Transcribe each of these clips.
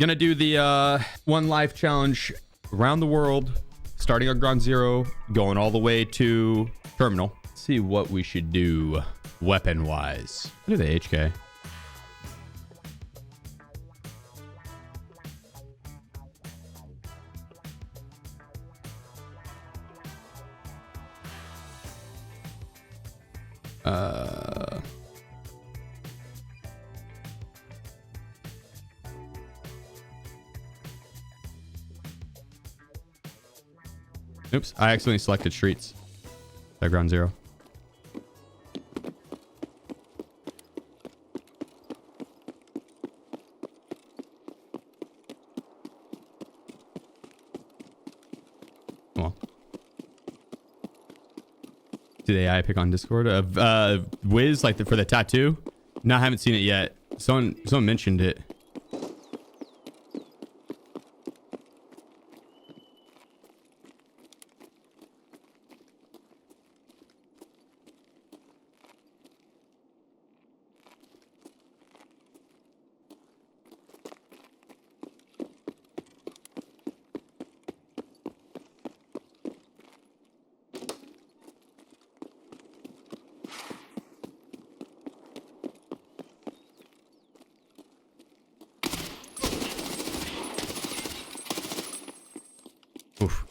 Gonna do the one life challenge around the world, starting at ground zero, going all the way to terminal. Let's see what we should do weapon wise. What do the HK? Oops, I accidentally selected streets at ground zero. Well, do the AI pick on Discord? Wiz, like for the tattoo? No, I haven't seen it yet. Someone mentioned it. Oof.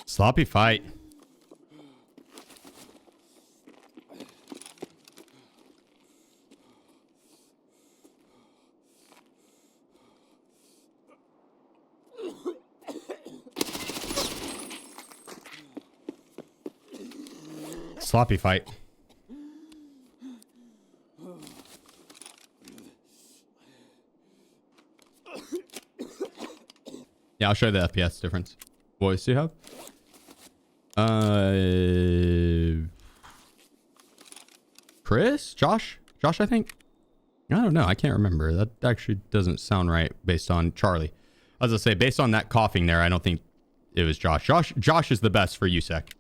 Sloppy fight. Sloppy fight. Yeah, I'll show you the FPS difference. Voice you have? Chris? Josh, I think. I don't know. I can't remember. That actually doesn't sound right based on Charlie. As I say, based on that coughing there, I don't think it was Josh. Josh is the best for USEC.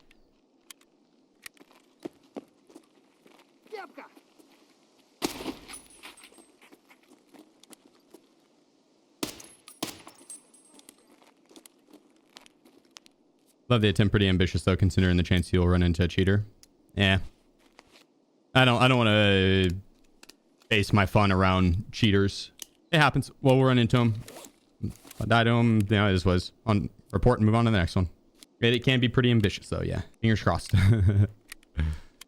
Love the attempt. Pretty ambitious though, considering the chance you'll run into a cheater. Yeah. I don't want to base my fun around cheaters. It happens. Well, we'll run into them. I die to them. You know, this was on report and move on to the next one. It can be pretty ambitious though. Yeah. Fingers crossed.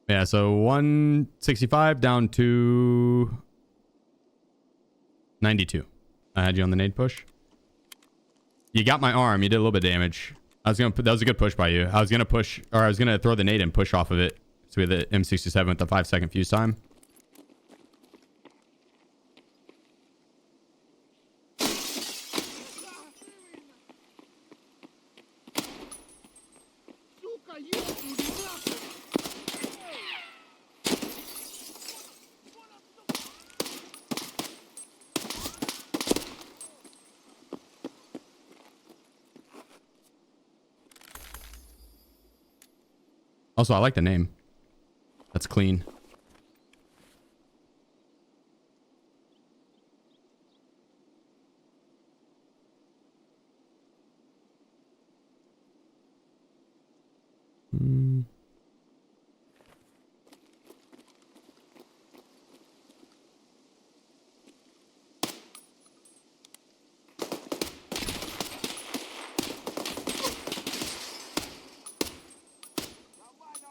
Yeah. So 165 down to 92. I had you on the nade push. You got my arm. You did a little bit of damage. I was gonna put, that was a good push by you. I was gonna push, or I was gonna throw the nade and push off of it. So we had the M67 with the 5-second fuse time. Also, I like the name. That's clean.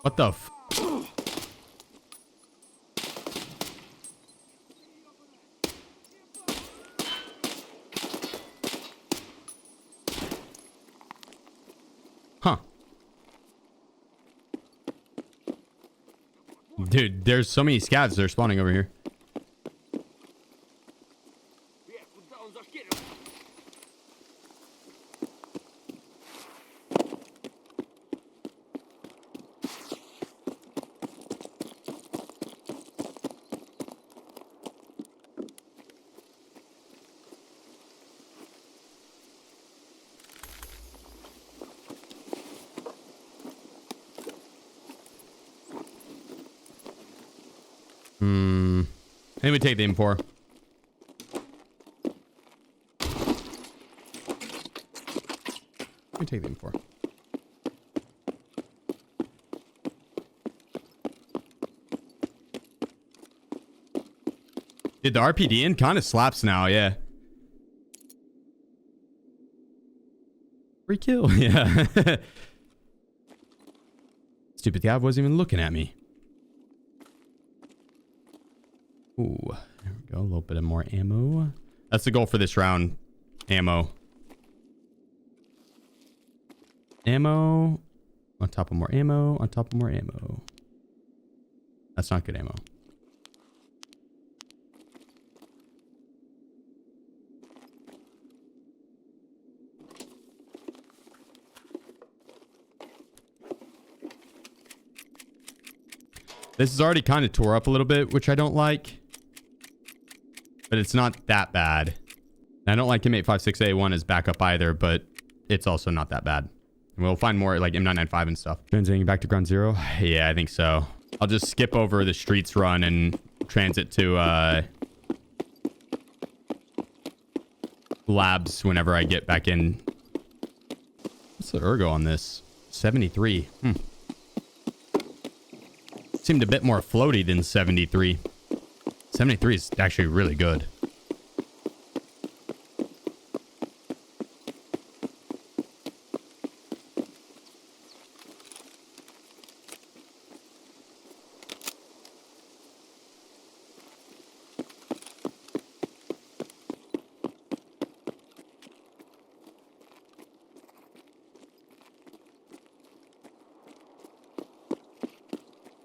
What the f... Huh. Dude, there's so many scavs that are spawning over here. I think we take the M4. We take the M4. Dude, the RPD in kind of slaps now, yeah. Free kill, yeah. Stupid guy wasn't even looking at me. Ooh, there we go. A little bit of more ammo. That's the goal for this round. Ammo. Ammo. On top of more ammo. On top of more ammo. That's not good ammo. This is already kind of tore up a little bit, which I don't like. But it's not that bad. I don't like M856A1 as backup either, but it's also not that bad. And we'll find more like M995 and stuff. Transiting back to ground zero? Yeah, I think so. I'll just skip over the streets run and transit to labs whenever I get back in. What's the ergo on this? 73. Seemed a bit more floaty than 73. 73 is actually really good.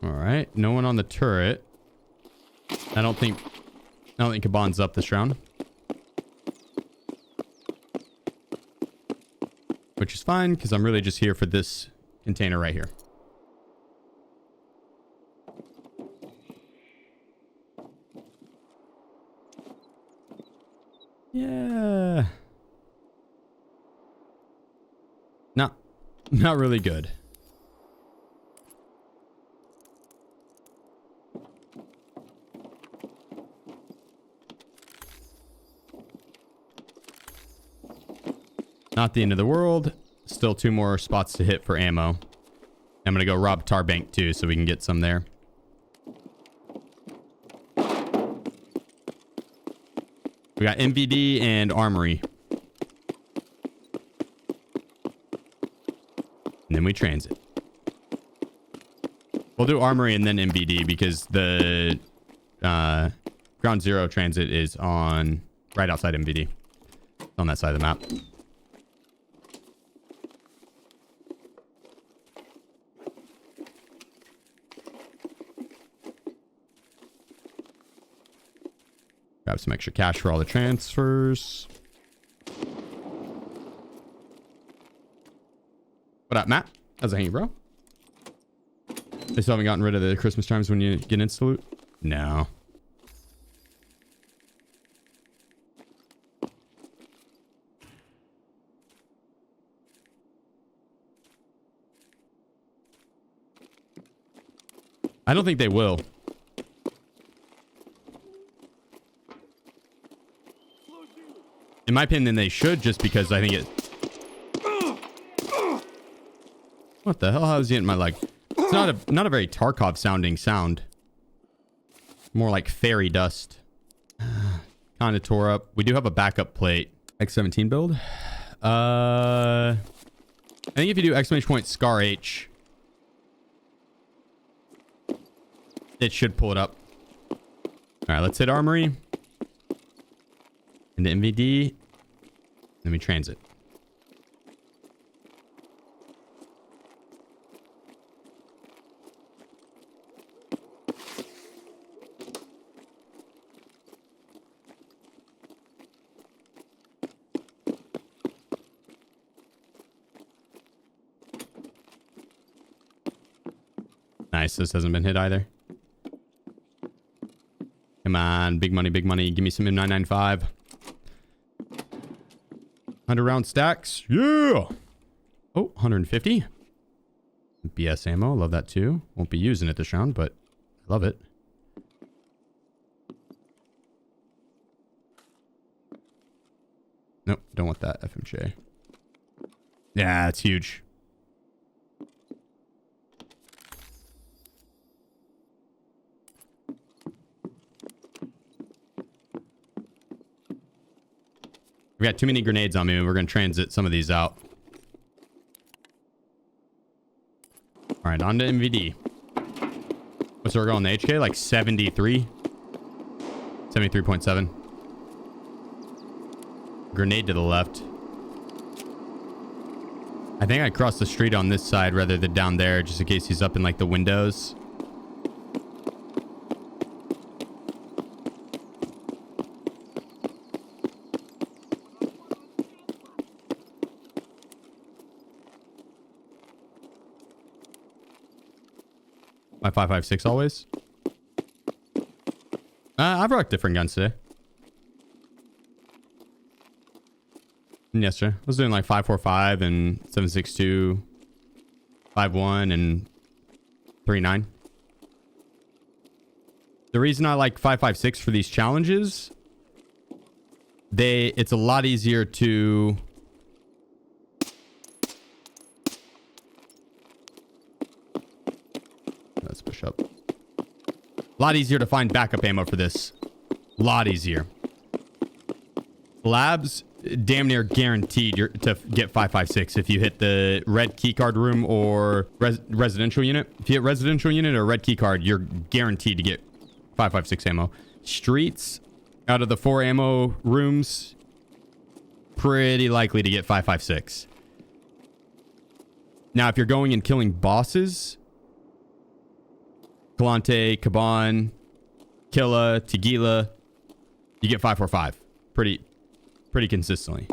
All right, no one on the turret. I don't think Kaban's up this round. Which is fine, because I'm really just here for this container right here. Yeah. Not really good. Not the end of the world. Still 2 more spots to hit for ammo. I'm going to go rob Tarbank too, so we can get some there. We got MVD and Armory. And then we transit. We'll do Armory and then MVD because the Ground Zero transit is on right outside MVD. On that side of the map. Grab some extra cash for all the transfers. What up, Matt? How's it hanging, bro? They still haven't gotten rid of the Christmas chimes when you get insta loot? No. I don't think they will. In my opinion, they should, just because I think it... What the hell? How is he hitting my leg? It's not a very Tarkov sounding sound. More like fairy dust. Kind of tore up. We do have a backup plate. X17 build. I think if you do exclamation point scar H, it should pull it up. All right, let's hit Armory. Into MVD. Then we transit. Nice. This hasn't been hit either. Come on. Big money, big money. Give me some M995. 100 round stacks. Yeah. Oh, 150. BS ammo. Love that too. Won't be using it this round, but I love it. Nope. Don't want that FMJ. Yeah, it's huge. We got too many grenades on me. We're going to transit some of these out. All right, on to MVD. What's our goal on the HK? Like 73? 73.7. Grenade to the left. I think I crossed the street on this side rather than down there, just in case he's up in like the windows. My 5.56 always. I've rocked different guns today. Yesterday, I was doing like 5.45 and 7.62, 5.1 and 3.9. The reason I like 5.56 for these challenges, it's a lot easier to let's push up. A lot easier to find backup ammo for this. A lot easier. Labs, damn near guaranteed to get 5.56 if you hit the red keycard room or residential unit. If you hit residential unit or red keycard, you're guaranteed to get 5.56 ammo. Streets, out of the 4 ammo rooms, pretty likely to get 5.56. Now, if you're going and killing bosses, Kalante, Kaban, Killa, Tagila, you get 5.45 pretty consistently.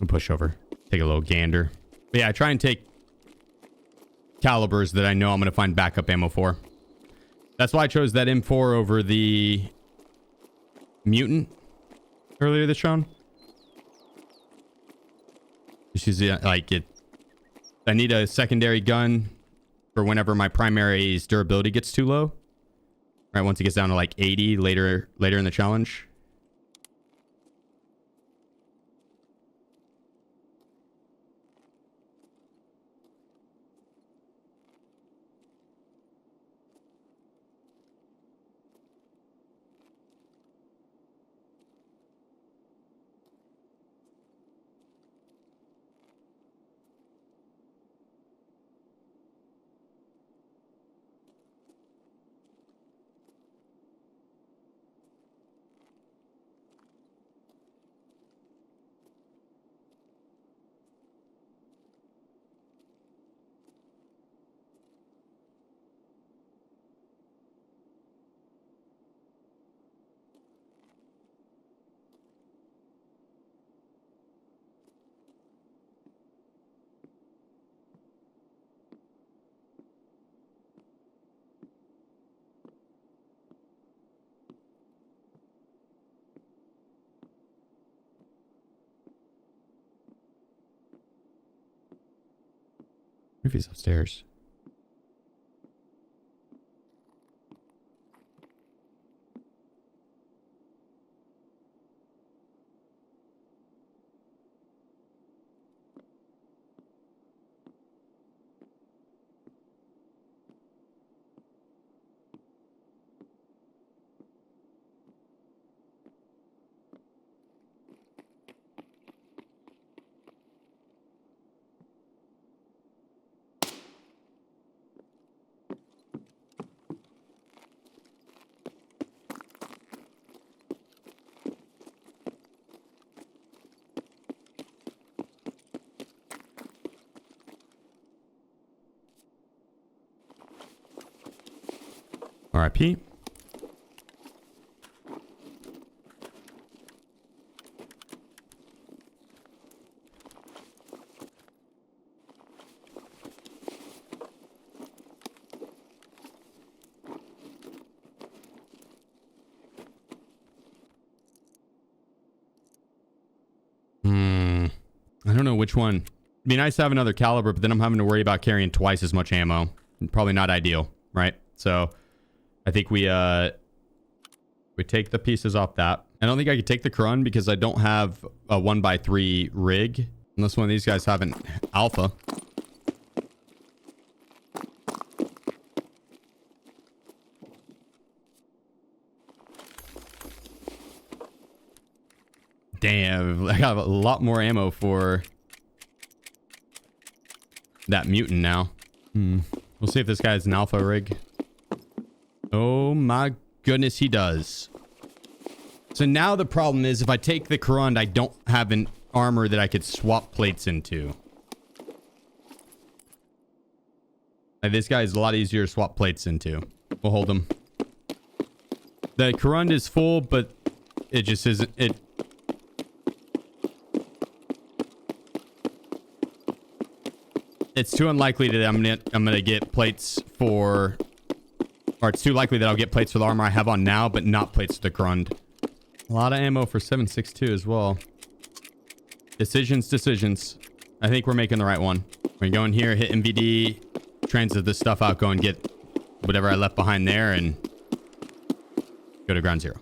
Push over, take a little gander. But yeah, I try and take calibers that I know I'm going to find backup ammo for. That's why I chose that M4 over the mutant earlier this round. She's like it. I need a secondary gun for whenever my primary's durability gets too low. Right, once it gets down to like 80 later in the challenge. If he's upstairs. RIP. I don't know which one. It'd be nice to have another caliber, but then I'm having to worry about carrying twice as much ammo. Probably not ideal, right? So I think we take the pieces off that. I don't think I could take the Krun because I don't have a 1x3 rig. Unless one of these guys have an alpha. Damn, I got a lot more ammo for that mutant now. We'll see if this guy's an alpha rig. Oh my goodness, he does. So now the problem is if I take the Krund, I don't have an armor that I could swap plates into. Like, this guy is a lot easier to swap plates into. We'll hold him. The Krund is full, but it just isn't... It's too unlikely that I'm gonna get plates for... Or it's too likely that I'll get plates for the armor I have on now, but not plates for the Krund. A lot of ammo for 7.62 as well. Decisions. I think we're making the right one. We're going to go in here, hit MVD, transit this stuff out, go and get whatever I left behind there, and go to ground zero.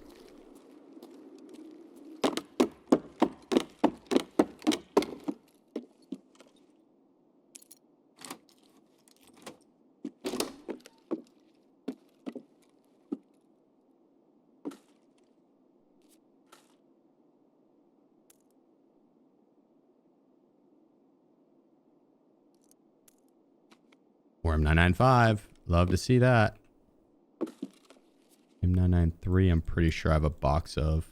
Or M995. Love to see that. M993, I'm pretty sure I have a box of.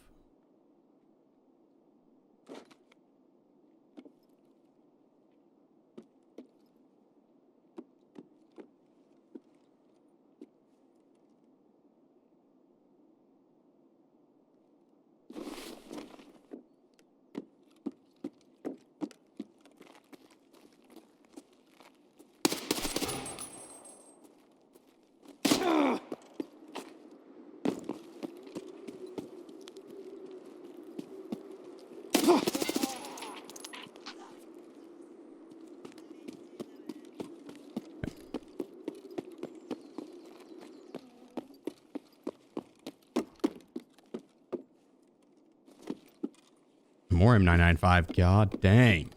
More M995. God dang.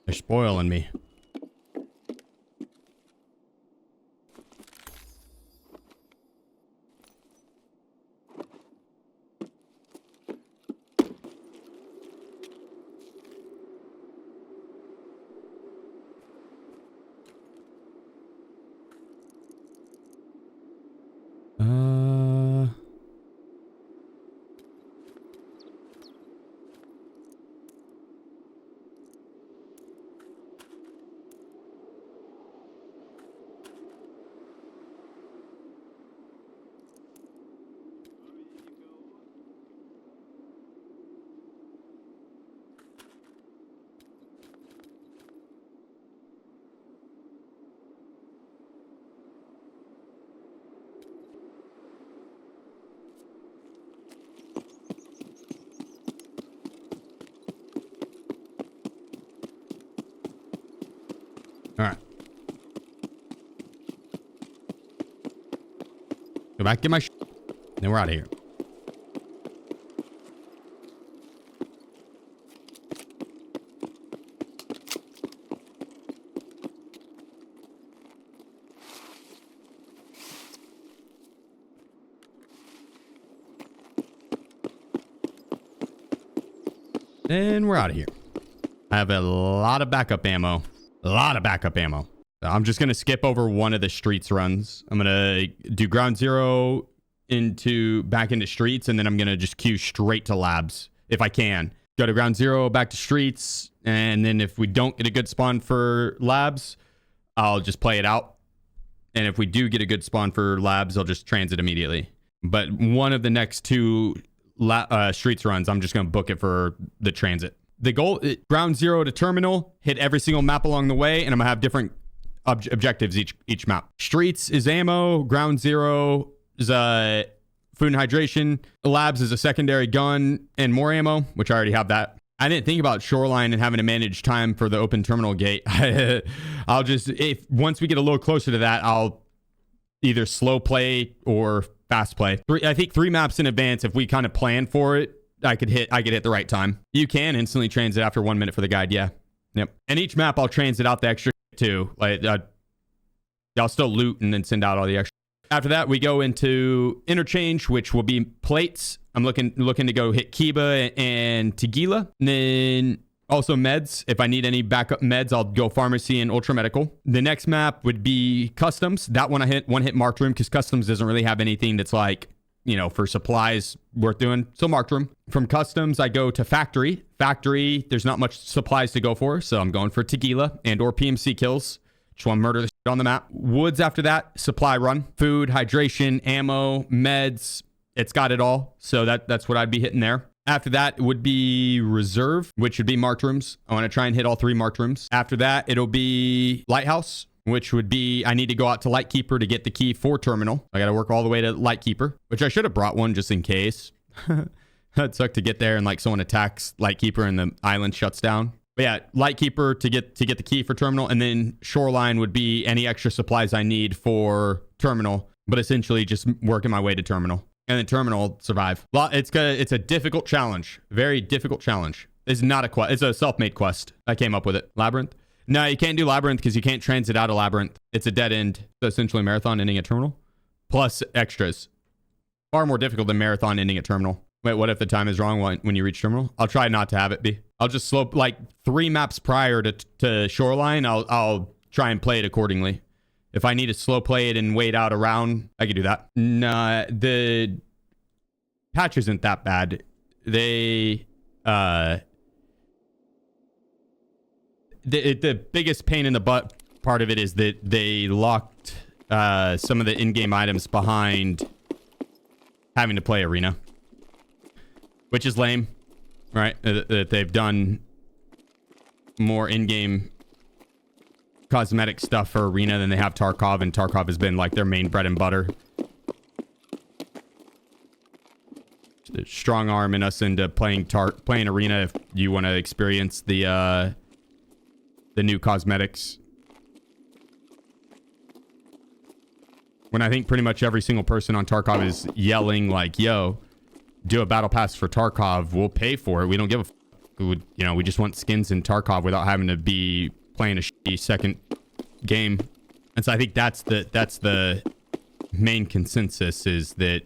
They're spoiling me. All right. Go back, get my then we're out of here. And we're out of here. I have a lot of backup ammo. A lot of backup ammo. I'm just going to skip over one of the streets runs. I'm going to do ground zero back into streets, and then I'm going to just queue straight to labs if I can. Go to ground zero, back to streets, and then if we don't get a good spawn for labs, I'll just play it out And if we do get a good spawn for labs, I'll just transit immediately. But one of the next two streets runs, I'm just going to book it for the transit. The goal, ground zero to terminal, hit every single map along the way, and I'm going to have different objectives each map. Streets is ammo, ground zero is food and hydration, labs is a secondary gun and more ammo, which I already have that. I didn't think about shoreline and having to manage time for the open terminal gate. I'll just, once we get a little closer to that, I'll either slow play or fast play. I think 3 maps in advance, if we kind of plan for it, I could hit the right time. You can instantly transit after 1 minute for the guide. Yeah. Yep. And each map I'll transit out the extra too. Like I'll still loot and then send out all the extra. After that, we go into interchange, which will be plates. I'm looking to go hit Kiba and Tagila. And then also meds. If I need any backup meds, I'll go pharmacy and ultra medical. The next map would be customs. That one I hit one hit marked room because customs doesn't really have anything that's like, you know, for supplies worth doing. So marked room. From customs, I go to factory. Factory, there's not much supplies to go for. So I'm going for Tagila and or PMC kills. Just want to murder the shit on the map. Woods after that, supply run. Food, hydration, ammo, meds. It's got it all. So that's what I'd be hitting there. After that would be reserve, which would be marked rooms. I want to try and hit all 3 marked rooms. After that, it'll be lighthouse, which would be, I need to go out to Lightkeeper to get the key for terminal. I got to work all the way to Lightkeeper, which I should have brought one just in case. That sucked to get there and like someone attacks Lightkeeper and the island shuts down. But yeah, Lightkeeper to get the key for terminal, and then shoreline would be any extra supplies I need for terminal, but essentially just working my way to terminal. And then terminal survive. It's a difficult challenge. Very difficult challenge. It's not a quest. It's a self-made quest. I came up with it. Labyrinth. No, you can't do labyrinth because you can't transit out of labyrinth. It's a dead end. So essentially marathon ending at terminal. Plus extras. Far more difficult than marathon ending at terminal. Wait, what if the time is wrong when you reach terminal? I'll try not to have it be. I'll just slope like 3 maps prior to shoreline. I'll try and play it accordingly. If I need to slow play it and wait out around, I could do that. Nah, the patch isn't that bad. The biggest pain in the butt part of it is that they locked some of the in-game items behind having to play arena, which is lame, right? That they've done more in-game cosmetic stuff for arena than they have Tarkov, and Tarkov has been like their main bread and butter. Strong arming us into playing arena if you want to experience the new cosmetics. When I think pretty much every single person on Tarkov is yelling like, yo, do a battle pass for Tarkov, we'll pay for it. We don't give a f. We just want skins in Tarkov without having to be playing a shitty second game. And so I think that's the main consensus, is that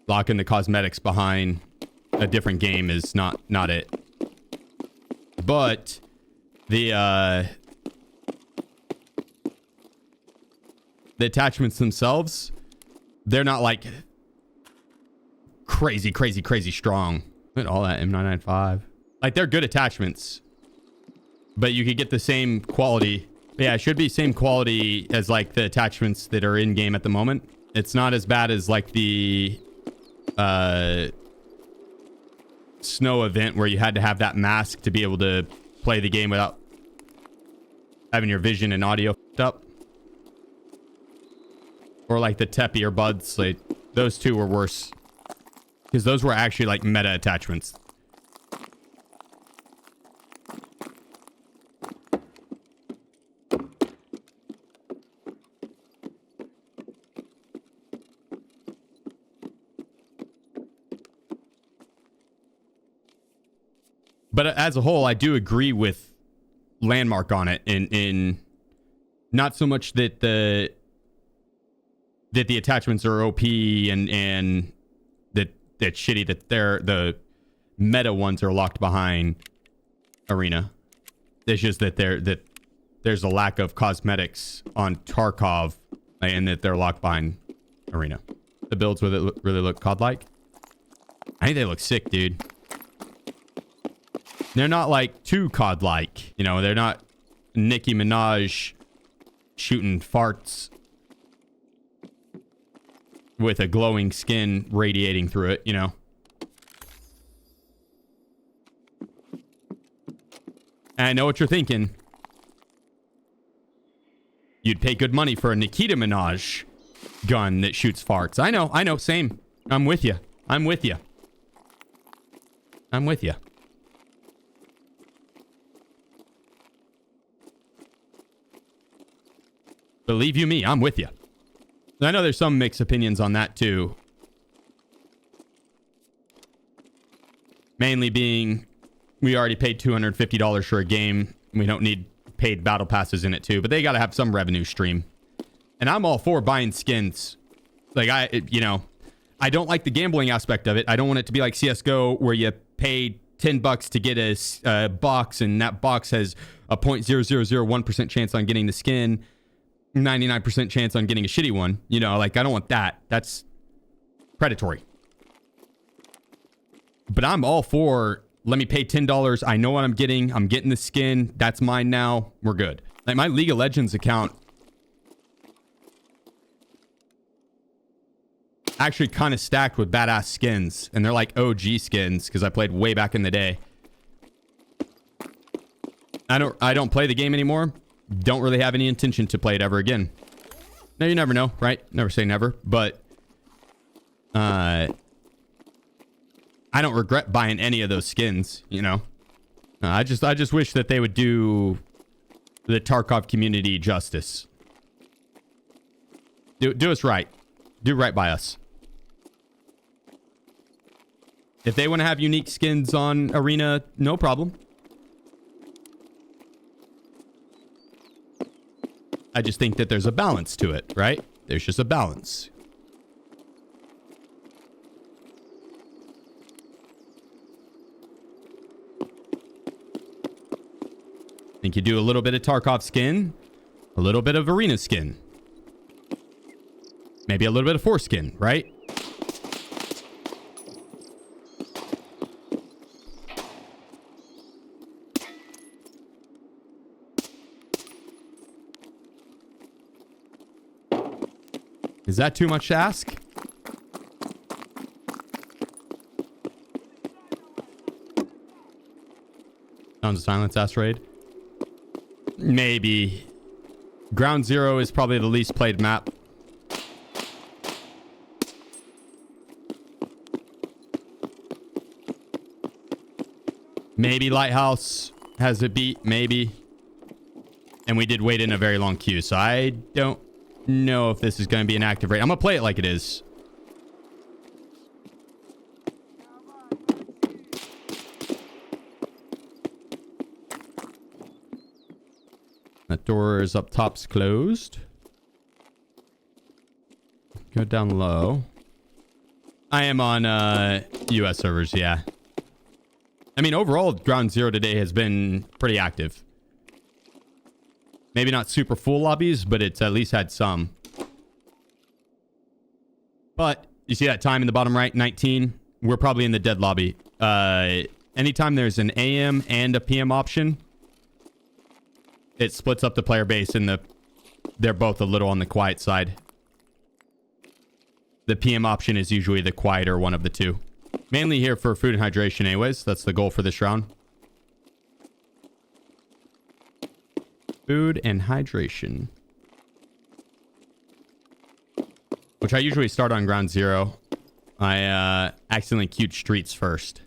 locking the cosmetics behind a different game is not it. But the attachments themselves, they're not like crazy strong. Look at all that M995. Like, they're good attachments, but you could get the same quality. Yeah, it should be same quality as like the attachments that are in game at the moment. It's not as bad as like the snow event where you had to have that mask to be able to play the game without having your vision and audio fucked up. Or like the TEP earbuds, like those two were worse because those were actually like meta attachments. But as a whole, I do agree with Landmark on it in not so much that the attachments are OP and that's shitty that the meta ones are locked behind arena. It's just that there's a lack of cosmetics on Tarkov and that they're locked behind arena. The builds with it really look COD-like. I think they look sick, dude. They're not like too COD-like, you know. They're not Nicki Minaj shooting farts with a glowing skin radiating through it, you know. And I know what you're thinking. You'd pay good money for a Nikita Minaj gun that shoots farts. I know, same. I'm with you. I'm with you. I'm with you. Believe you me, I'm with you. I know there's some mixed opinions on that too. Mainly being, we already paid $250 for a game. We don't need paid battle passes in it too, but they got to have some revenue stream. And I'm all for buying skins. Like I don't like the gambling aspect of it. I don't want it to be like CSGO where you pay $10 to get a box, and that box has a 0.0001% chance on getting the skin, 99% chance on getting a shitty one. You know, like I don't want that. That's predatory. But I'm all for, let me pay $10. I know what I'm getting. I'm getting the skin. That's mine now. We're good. Like my League of Legends account actually kind of stacked with badass skins, and they're like OG skins because I played way back in the day. I don't play the game anymore. Don't really have any intention to play it ever again. No, you never know, right? Never say never, but I don't regret buying any of those skins, you know. I just wish that they would do the Tarkov community justice. Do us right. Do right by us. If they want to have unique skins on Arena, no problem. I just think that there's a balance to it, right? There's just a balance. I think you do a little bit of Tarkov skin, a little bit of Arena skin, maybe a little bit of foreskin, right? Is that too much to ask? Sounds of Silence asteroid. Maybe. Ground Zero is probably the least played map. Maybe Lighthouse has a beat, maybe. And we did wait in a very long queue, so I don't know if this is going to be an active raid. I'm going to play it like it is. That door is up top's closed. Go down low. I am on US servers, yeah. I mean, overall, Ground Zero today has been pretty active. Maybe not super full lobbies, but it's at least had some. But you see that time in the bottom right, 19? We're probably in the dead lobby. Anytime there's an AM and a PM option, it splits up the player base, and they're both a little on the quiet side. The PM option is usually the quieter one of the two. Mainly here for food and hydration anyways. That's the goal for this round. Food and hydration. Which I usually start on Ground Zero. I accidentally queued streets first.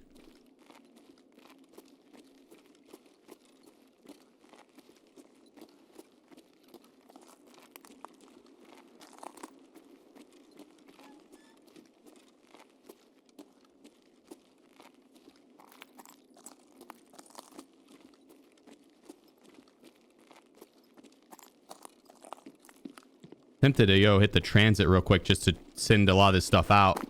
Tempted to go hit the transit real quick just to send a lot of this stuff out.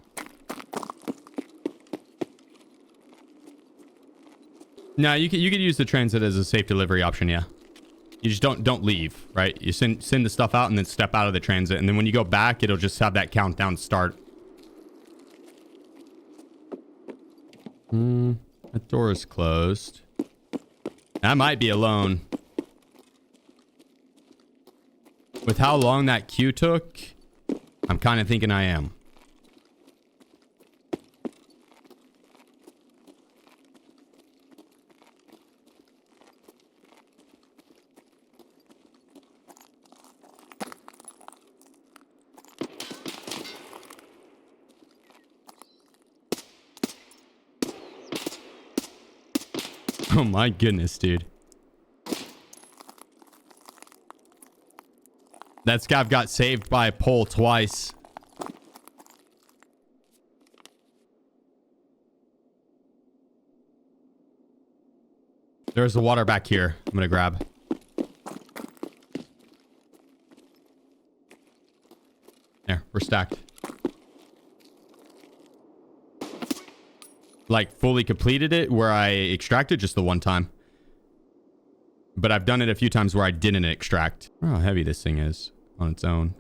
No, you could use the transit as a safe delivery option, yeah. You just don't leave, right? You send the stuff out and then step out of the transit, and then when you go back, it'll just have that countdown start. That door is closed. I might be alone. With how long that queue took, I'm kind of thinking I am. Oh my goodness, dude. That scav got saved by a pole twice. There's the water back here. I'm gonna grab. There, we're stacked. Like fully completed it where I extracted just the one time. But I've done it a few times where I didn't extract. I don't know how heavy this thing is on its own.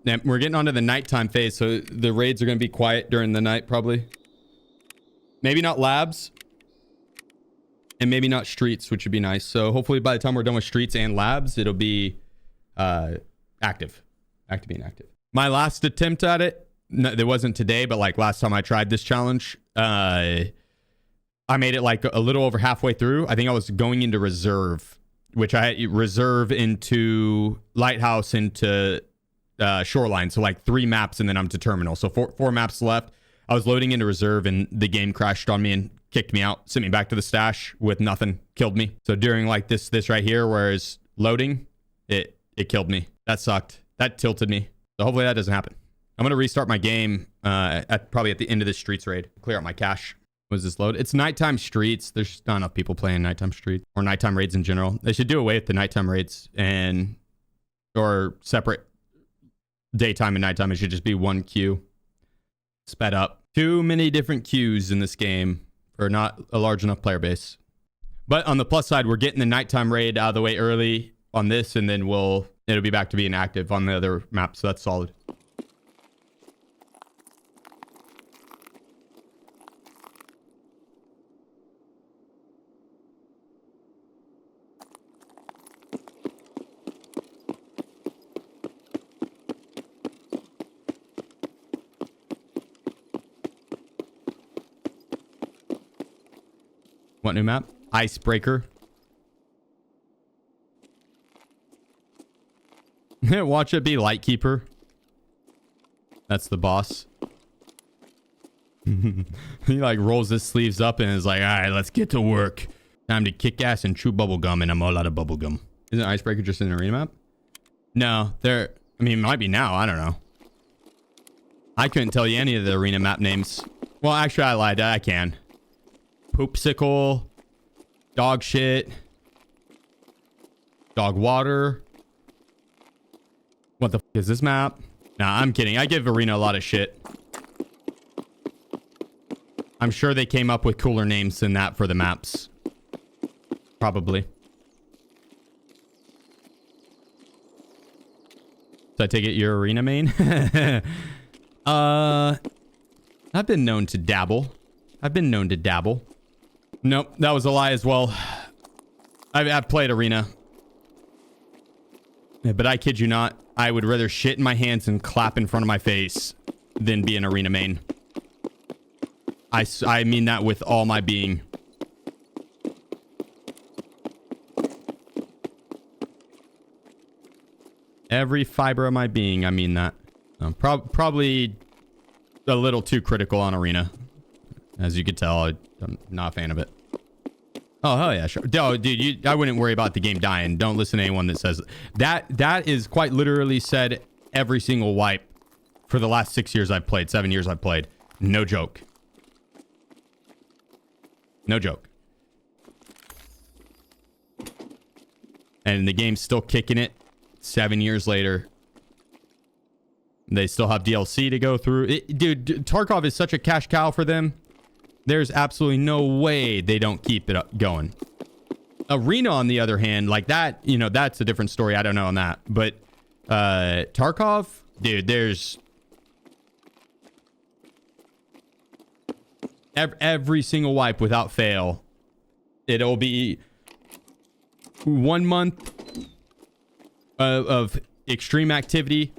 Yeah, we're getting onto the nighttime phase, so the raids are going to be quiet during the night, probably. Maybe not labs. And maybe not streets, which would be nice. So hopefully by the time we're done with streets and labs, it'll be active. Back to being active. My last attempt at it, no, it wasn't today, but like last time I tried this challenge, I made it like a little over halfway through. I think I was going into reserve, which I reserve into lighthouse, into shoreline. So like 3 maps and then I'm to terminal. So four maps left. I was loading into reserve and the game crashed on me and kicked me out, sent me back to the stash with nothing, killed me. So during like this right here, whereas loading, it killed me. That sucked. That tilted me. So hopefully that doesn't happen. I'm going to restart my game probably at the end of this streets raid. Clear out my cache. Was this load? It's nighttime streets. There's not enough people playing nighttime streets or nighttime raids in general. They should do away with the nighttime raids or separate daytime and nighttime. It should just be one queue. Sped up. Too many different queues in this game for not a large enough player base. But on the plus side, we're getting the nighttime raid out of the way early on this, and then it'll be back to being active on the other map. So that's solid. What new map? Icebreaker. Watch it be Lightkeeper. That's the boss. He like rolls his sleeves up and is like, all right, let's get to work. Time to kick ass and chew bubblegum, and I'm all out of bubblegum. Isn't Icebreaker just an arena map? No, I mean, it might be now. I don't know. I couldn't tell you any of the arena map names. Well, actually, I lied. I can. Poopsicle, dog shit, dog water. What the f is this map? Nah, I'm kidding. I give arena a lot of shit. I'm sure they came up with cooler names than that for the maps. Probably. So I take it your arena main? I've been known to dabble. Nope, that was a lie as well. I've played arena. Yeah, but I kid you not, I would rather shit in my hands and clap in front of my face than be an arena main. I mean that with all my being. Every fiber of my being, I mean that. Probably a little too critical on arena. As you could tell, I'm not a fan of it. Oh, hell yeah, sure. Oh, dude, I wouldn't worry about the game dying. Don't listen to anyone that says that. That is quite literally said every single wipe for the last 6 years I've played, 7 years I've played. No joke. No joke. And the game's still kicking it 7 years later. They still have DLC to go through. Dude, Tarkov is such a cash cow for them. There's absolutely no way they don't keep it up going. Arena, on the other hand, like that, you know, that's a different story. I don't know on that. But Tarkov, dude, there's every single wipe without fail. It'll be 1 month of extreme activity.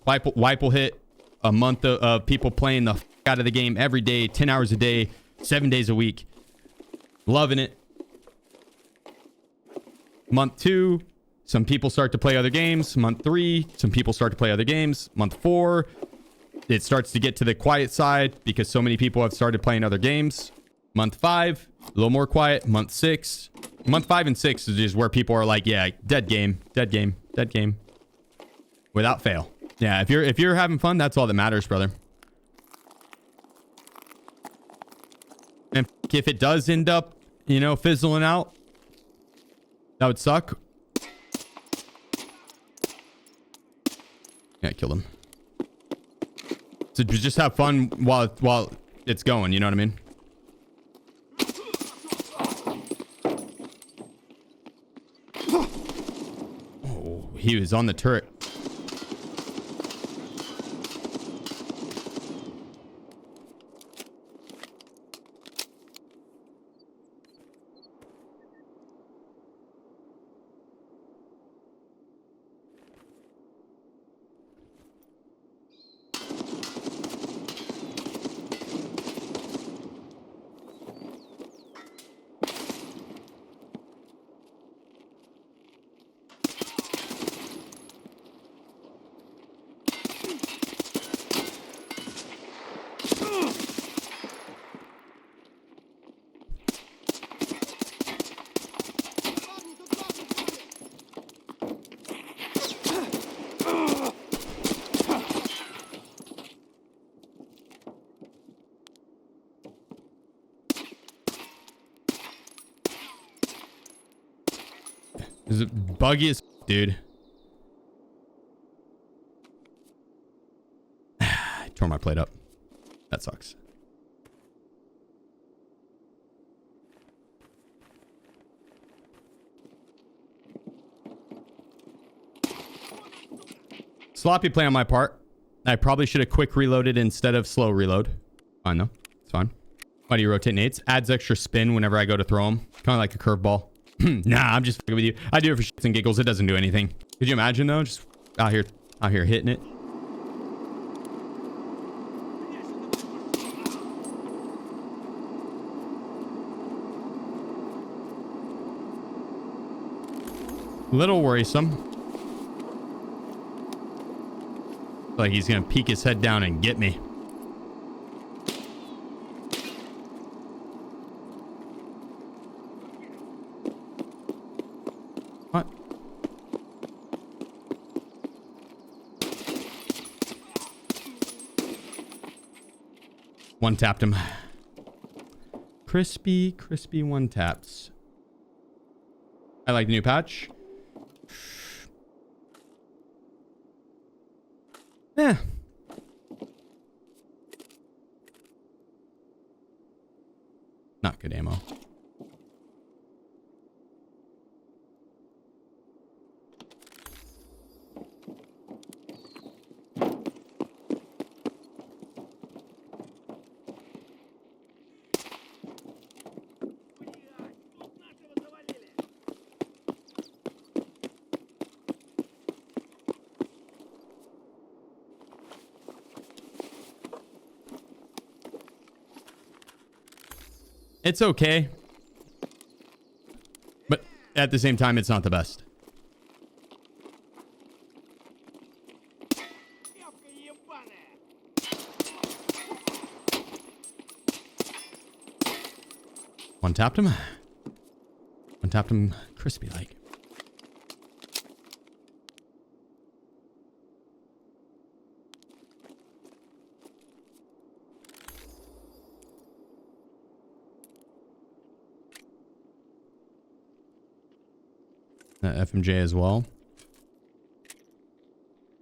Wipe will hit a month of people playing the out of the game every day, 10 hours a day, 7 days a week. Loving it. Month 2, some people start to play other games. Month 3, some people start to play other games. Month 4, it starts to get to the quiet side because so many people have started playing other games. Month 5, a little more quiet. Month 6, month 5 and 6 is just where people are like, yeah, dead game, dead game, dead game, without fail. Yeah, if you're having fun, that's all that matters, brother. And if it does end up, you know, fizzling out, that would suck. Yeah, I killed him. So just have fun while it's going, you know what I mean? Oh, he was on the turret. Is it buggy as dude? I tore my plate up. That sucks. Sloppy play on my part. I probably should have quick reloaded instead of slow reload. Fine though. It's fine. Why do you rotate nades? Adds extra spin whenever I go to throw them. Kind of like a curveball. Nah, I'm just fucking with you. I do it for shits and giggles. It doesn't do anything. Could you imagine though? Just out here hitting it. Little worrisome. Like he's gonna peek his head down and get me. What? One tapped him. Crispy one taps. I like the new patch. Yeah. Not good ammo. It's okay. But at the same time, it's not the best. One tapped him. One tapped him crispy like. FMJ as well.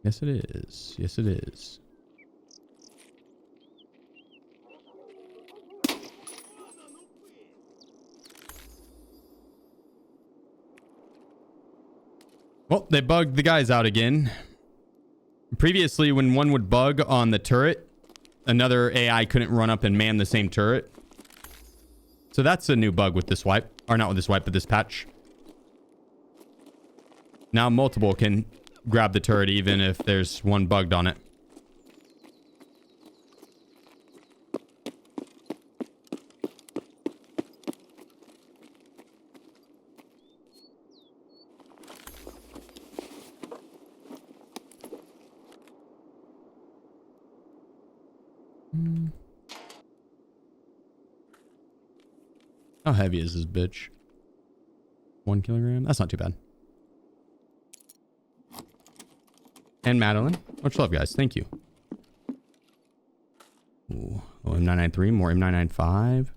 Yes, it is. Yes, it is. Well, they bugged the guys out again. Previously, when one would bug on the turret, another AI couldn't run up and man the same turret. So that's a new bug with this wipe. Or not with this wipe, but this patch. Now multiple can grab the turret even if there's one bugged on it. How heavy is this bitch? 1 kilogram? That's not too bad. And Madeline. Much love, guys. Thank you. Ooh. Oh, M993. More M995.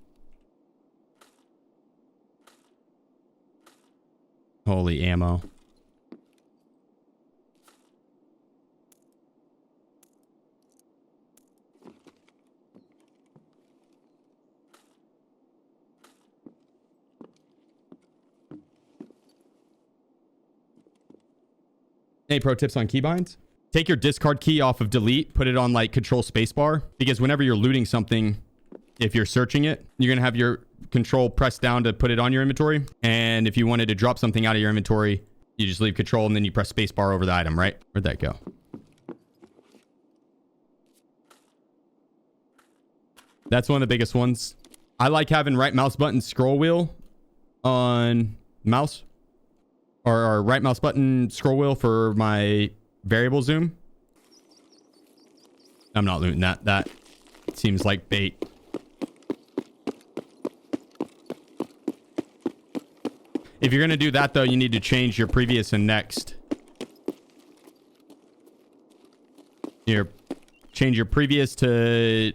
Holy ammo. Any pro tips on keybinds? Take your discard key off of delete, put it on like control spacebar, because whenever you're looting something, if you're searching it, you're going to have your control pressed down to put it on your inventory. And if you wanted to drop something out of your inventory, you just leave control and then you press spacebar over the item, right? Where'd that go? That's one of the biggest ones. I like having right mouse button scroll wheel on mouse. Or right mouse button scroll wheel for my variable zoom. I'm not looting that. That seems like bait. If you're going to do that, though, you need to change your previous and next. Change your previous to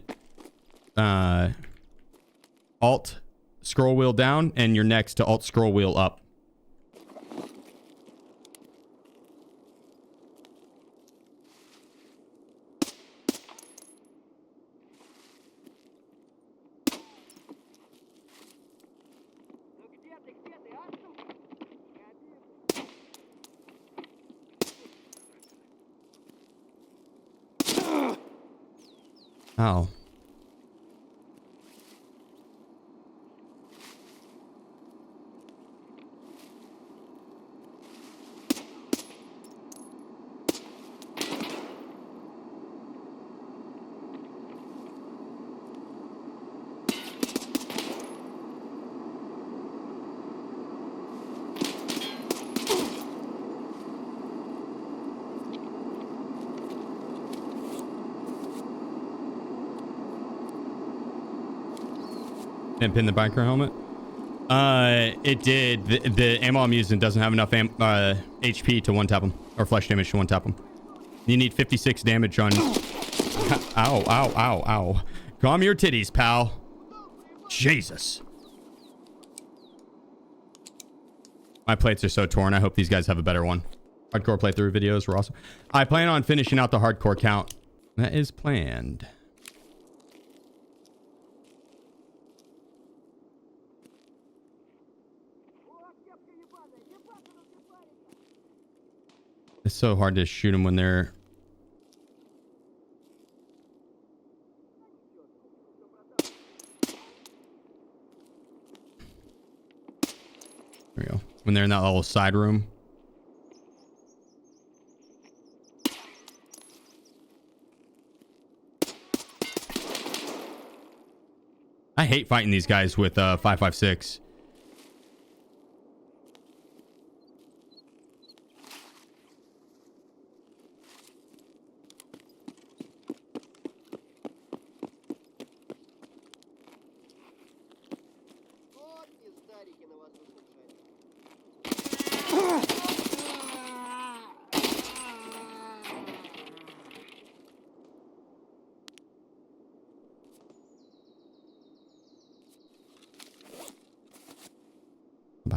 alt scroll wheel down and your next to alt scroll wheel up. Oh. Didn't pin the biker helmet? It did. The ammo I'm using doesn't have enough HP to one tap them, or flesh damage to one tap them. You need 56 damage on. Ow, ow, ow, ow. Calm your titties, pal. Jesus. My plates are so torn. I hope these guys have a better one. Hardcore playthrough videos were awesome. I plan on finishing out the hardcore count. That is planned. It's so hard to shoot them when they're... There we go. When they're in that little side room. I hate fighting these guys with 5.56.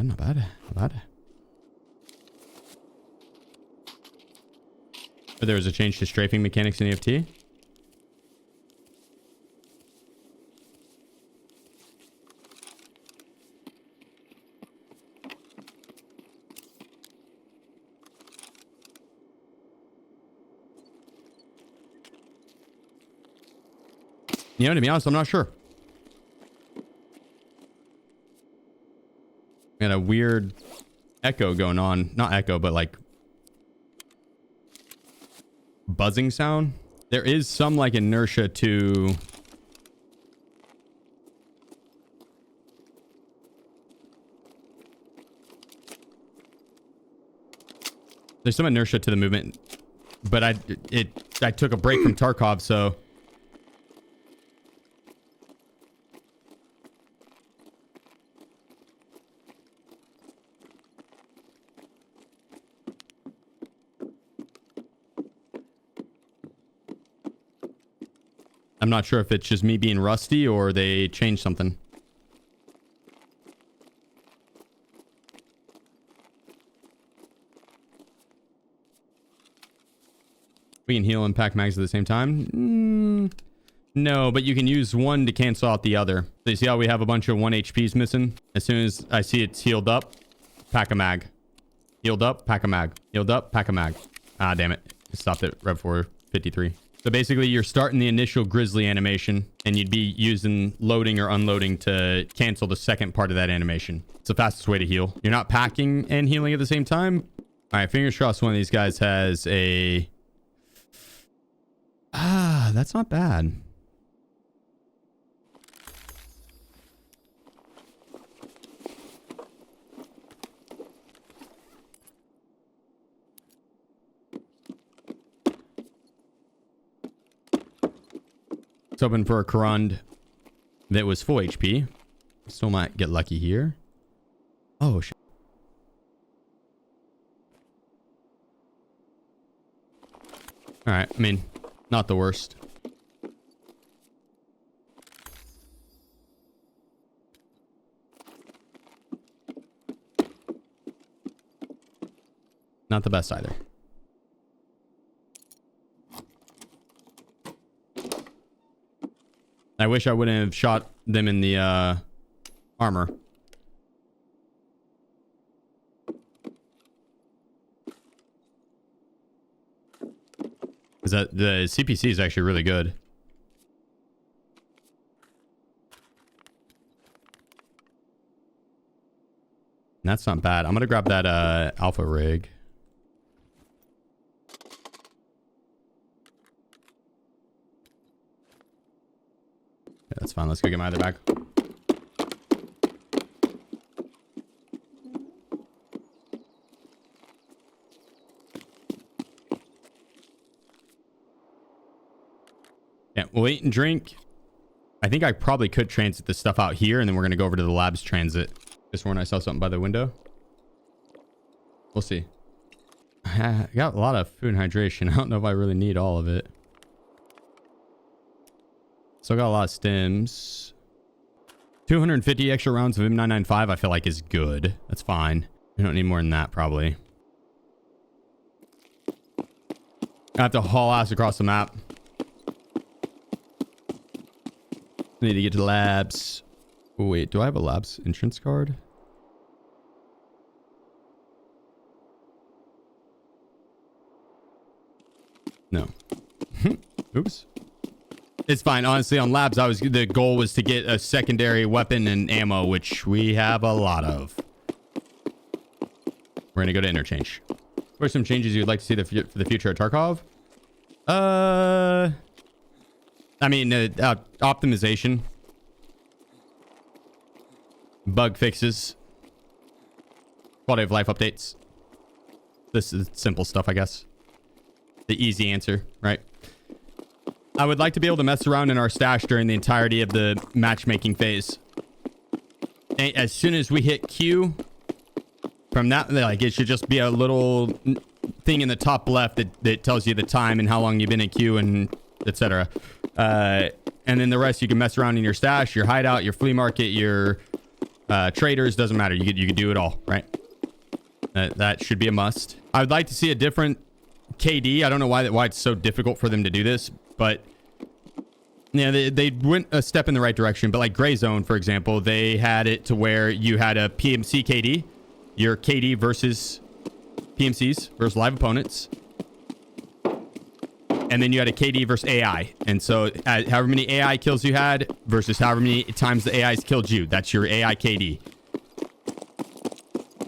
Not bad, not bad. But there was a change to strafing mechanics in EFT. You know, to be honest, I'm not sure. Got a weird echo going on. Not echo, but like buzzing sound. There is some like inertia to there's some inertia to the movement, but I took a break from Tarkov, so I'm not sure if it's just me being rusty or they changed something. We can heal and pack mags at the same time? No, but you can use one to cancel out the other. So you see how we have a bunch of 1 HPs missing? As soon as I see it's healed up, pack a mag. Healed up, pack a mag. Healed up, pack a mag. Ah, damn it. It stopped at Rev 453. So basically, you're starting the initial grizzly animation, and you'd be using loading or unloading to cancel the second part of that animation. It's the fastest way to heal. You're not packing and healing at the same time. All right, fingers crossed one of these guys has a... Ah, that's not bad. It's open for a Karand that was full HP. Still might get lucky here. Oh, shit. All right, I mean, not the worst. Not the best either. I wish I wouldn't have shot them in the armor. Because the CPC is actually really good. And that's not bad. I'm going to grab that alpha rig. Yeah, that's fine. Let's go get my other bag. Yeah, we'll eat and drink. I think I probably could transit this stuff out here, and then we're going to go over to the labs transit. Just when I saw something by the window. We'll see. I got a lot of food and hydration. I don't know if I really need all of it. Still got a lot of stims. 250 extra rounds of M995 I feel like is good. That's fine. We don't need more than that, probably. I have to haul ass across the map. Need to get to the labs. Oh, wait, do I have a labs entrance card? No. Oops. It's fine. Honestly, on labs, the goal was to get a secondary weapon and ammo, which we have a lot of. We're gonna go to interchange. What are some changes you'd like to see for the future of Tarkov? I mean, optimization, bug fixes, quality of life updates. This is simple stuff, I guess. The easy answer, right? I would like to be able to mess around in our stash during the entirety of the matchmaking phase. And as soon as we hit Q, from that, like, it should just be a little thing in the top left that tells you the time and how long you've been in queue and etc. And then the rest you can mess around in your stash, your hideout, your flea market, your traders. Doesn't matter. You could do it all, right? That should be a must. I would like to see a different KD. I don't know why it's so difficult for them to do this, but yeah, they went a step in the right direction. But like Gray Zone, for example, they had it to where you had a PMC KD, your KD versus PMCs versus live opponents. And then you had a KD versus AI. And so however many AI kills you had versus however many times the AIs killed you, that's your AI KD.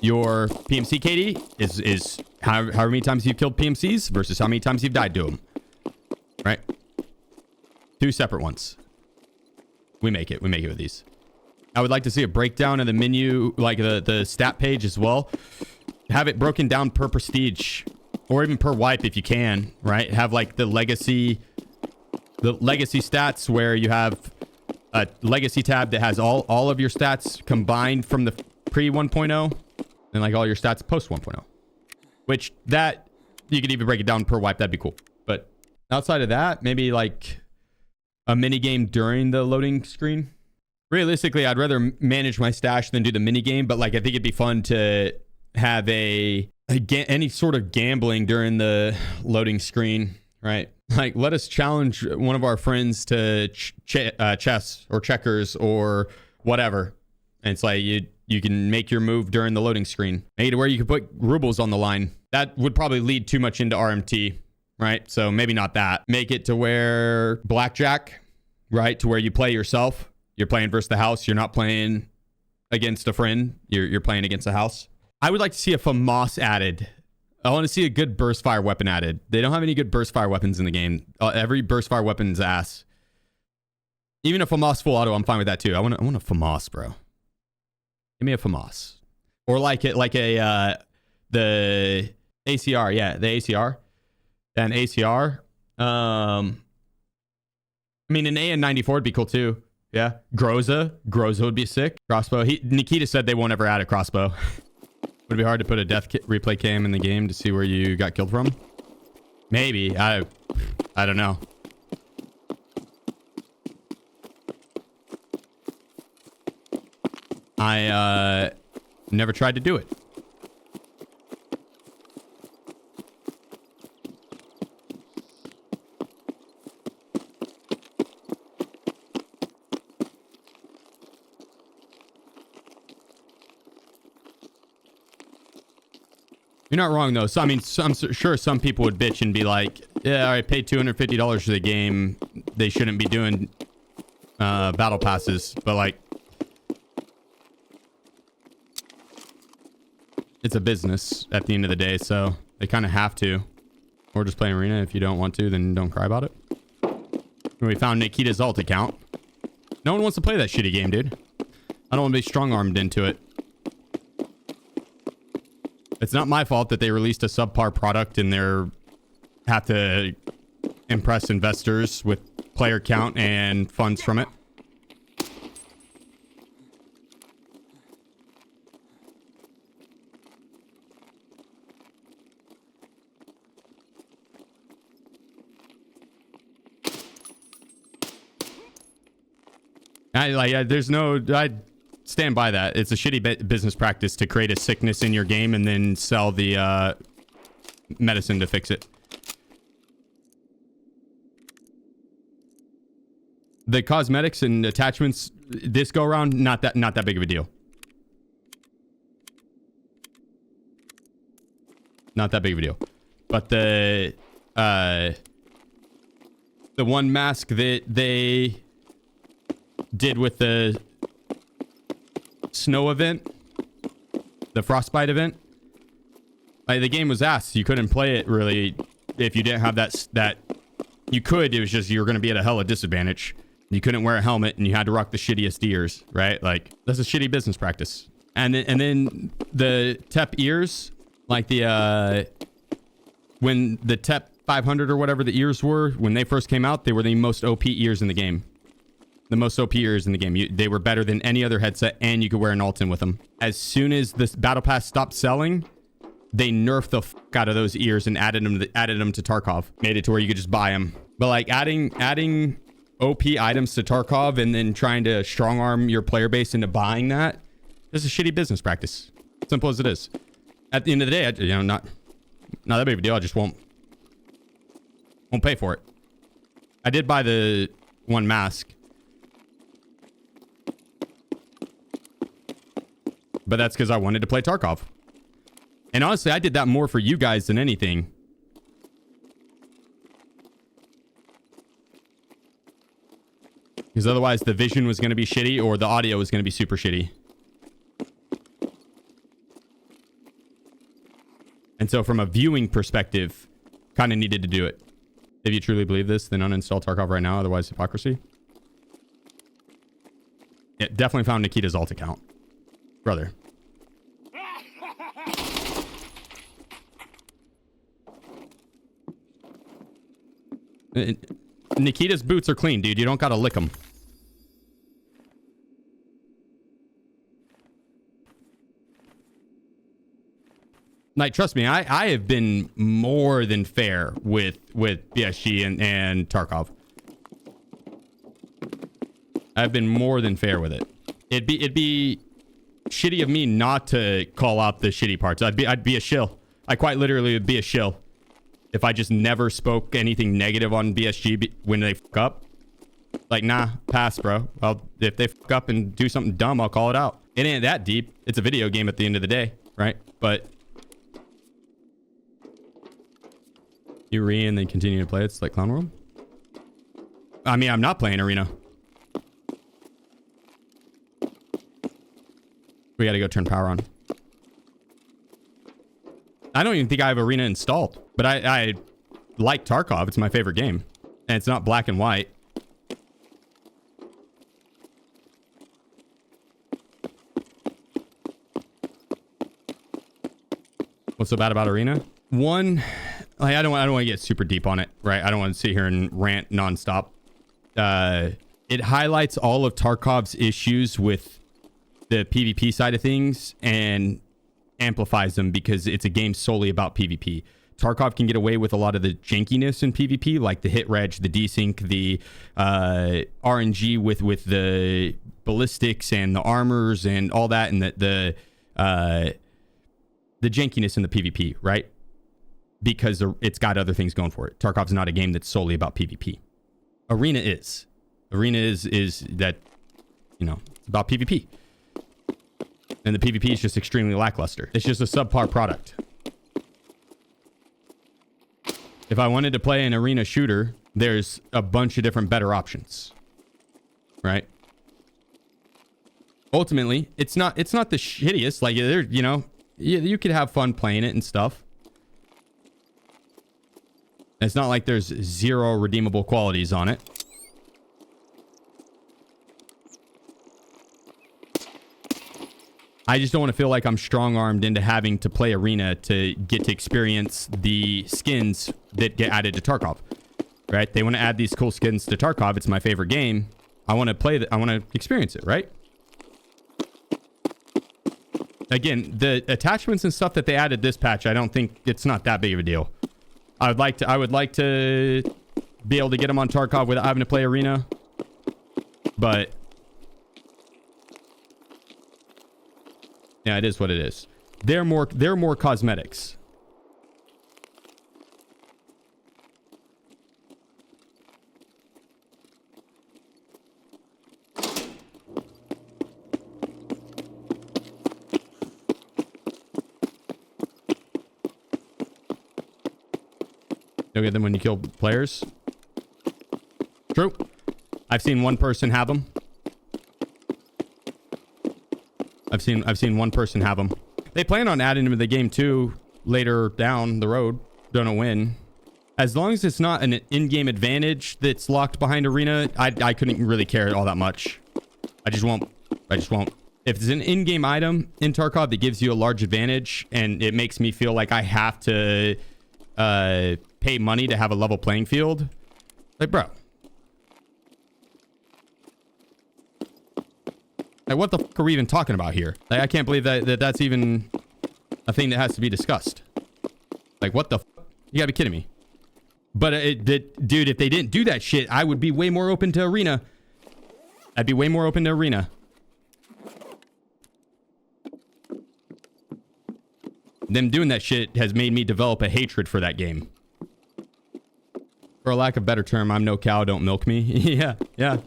your PMC KD is however many times you've killed PMCs versus how many times you've died to them. Right? Two separate ones. We make it with these. I would like to see a breakdown of the menu, like the stat page as well. Have it broken down per prestige or even per wipe if you can, right? Have like the legacy stats where you have a legacy tab that has all of your stats combined from the pre 1.0 and like all your stats post 1.0, which that you could even break it down per wipe. That'd be cool. But outside of that, maybe like a mini game during the loading screen. Realistically, I'd rather manage my stash than do the mini game, but like I think it'd be fun to have any sort of gambling during the loading screen, right? Like, let us challenge one of our friends to chess or checkers or whatever. And it's like you can make your move during the loading screen. Make it where you can put rubles on the line. That would probably lead too much into RMT, right? So maybe not that. Make it to where blackjack, right? To where you play yourself. You're playing versus the house. You're not playing against a friend. You're playing against the house. I would like to see a FAMAS added. I want to see a good burst fire weapon added. They don't have any good burst fire weapons in the game. Every burst fire weapon's ass. Even a FAMAS full auto, I'm fine with that too. I want a FAMAS, bro. Give me a FAMAS. Or the ACR. Yeah, the ACR. And ACR. I mean, an AN94 would be cool too. Yeah. Groza would be sick. Crossbow. Nikita said they won't ever add a crossbow. Would it be hard to put a death replay cam in the game to see where you got killed from? Maybe. I don't know. I never tried to do it. You're not wrong though. So I mean, I'm sure some people would bitch and be like, "Yeah, I paid $250 for the game. They shouldn't be doing battle passes." But like, it's a business at the end of the day, so they kind of have to. Or just play arena. If you don't want to, then don't cry about it. We found Nikita's alt account. No one wants to play that shitty game, dude. I don't want to be strong-armed into it. It's not my fault that they released a subpar product and they're have to impress investors with player count and funds from it. I stand by that. It's a shitty business practice to create a sickness in your game and then sell the medicine to fix it. The cosmetics and attachments this go around, not that big of a deal. Not that big of a deal. But the one mask that they did with the snow event, the frostbite event, like, the game was ass. You couldn't play it really if you didn't have that you could. It was just you're going to be at a hella disadvantage. You couldn't wear a helmet and you had to rock the shittiest ears, right? Like, that's a shitty business practice. And then the TEP ears, like when the TEP 500 or whatever the ears were, when they first came out, they were the most OP ears in the game. The most OP ears in the game. They were better than any other headset, and you could wear an Alton with them. As soon as this battle pass stopped selling, they nerfed the fuck out of those ears and added them to Tarkov. Made it to where you could just buy them. But like adding OP items to Tarkov and then trying to strong arm your player base into buying that, this is a shitty business practice. Simple as it is. At the end of the day, not that big of a deal. I just won't pay for it. I did buy the one mask, but that's because I wanted to play Tarkov. And honestly, I did that more for you guys than anything. Because otherwise the vision was going to be shitty or the audio was going to be super shitty. so from a viewing perspective, kind of needed to do it. If you truly believe this, then uninstall Tarkov right now. Otherwise, hypocrisy. Yeah, definitely found Nikita's alt account. Brother. Nikita's boots are clean, dude. You don't gotta lick them. Like, trust me, I have been more than fair with BSG and Tarkov. I've been more than fair with it. It'd be shitty of me not to call out the shitty parts. I'd be a shill. I quite literally would be a shill if I just never spoke anything negative on BSG when they fuck up. Like, nah, pass, bro. If they fuck up and do something dumb, I'll call it out. It ain't that deep. It's a video game at the end of the day, right? But you re and then continue to play. It's like Clown World. I mean, I'm not playing Arena. We gotta go turn power on. I don't even think I have Arena installed, but I like Tarkov. It's my favorite game, and it's not black and white. What's so bad about Arena? One, like, I don't want to get super deep on it, right? I don't want to sit here and rant nonstop. It highlights all of Tarkov's issues with the PvP side of things and amplifies them because it's a game solely about PvP. Tarkov can get away with a lot of the jankiness in PvP, like the hit reg, the desync, the RNG with the ballistics and the armors and all that, and the jankiness in the PvP, right? Because it's got other things going for it. Tarkov's not a game that's solely about PvP. Arena is. Arena is that, you know, it's about PvP. And the PvP is just extremely lackluster. It's just a subpar product. If I wanted to play an arena shooter, there's a bunch of different better options. Right? Ultimately, it's not the shittiest. Like, you know, you could have fun playing it and stuff. It's not like there's zero redeemable qualities on it. I just don't want to feel like I'm strong-armed into having to play Arena to get to experience the skins that get added to Tarkov, right? They want to add these cool skins to Tarkov. It's my favorite game. I want to play that. I want to experience it, right? Again, the attachments and stuff that they added this patch, I don't think it's not that big of a deal. I would like to be able to get them on Tarkov without having to play Arena, but yeah, it is what it is. They're more cosmetics. You'll get them when you kill players. True. I've seen one person have them. I've seen one person have them. They plan on adding them to the game too later down the road. Don't know when. As long as it's not an in-game advantage that's locked behind Arena, I couldn't really care all that much. I just won't. If it's an in-game item in Tarkov that gives you a large advantage and it makes me feel like I have to pay money to have a level playing field, like, bro. Like, what the fuck are we even talking about here? Like, I can't believe that's even a thing that has to be discussed. Like, what the fuck? You gotta be kidding me. But, dude, if they didn't do that shit, I would be way more open to Arena. I'd be way more open to Arena. Them doing that shit has made me develop a hatred for that game. For a lack of better term, I'm no cow, don't milk me. Yeah.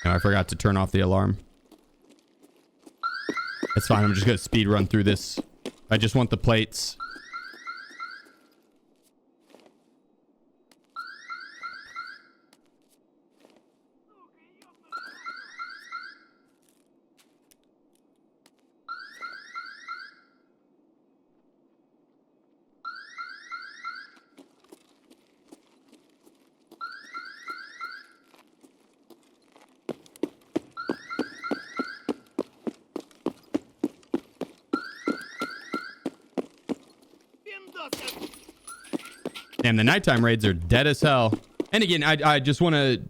I forgot to turn off the alarm. It's fine. I'm just going to speed run through this. I just want the plates. Damn, the nighttime raids are dead as hell. And again, I just want to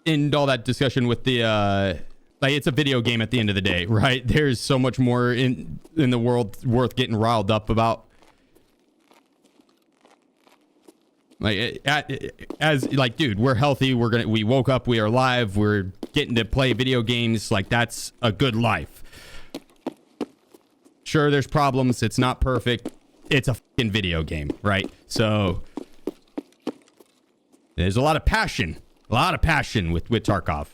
end all that discussion with the like, it's a video game at the end of the day, right? There's so much more in the world worth getting riled up about. Like, as like, dude, we're healthy. We woke up. We are alive. We're getting to play video games. Like, that's a good life. Sure, there's problems. It's not perfect. It's a fucking video game, right? So there's a lot of passion. A lot of passion with Tarkov.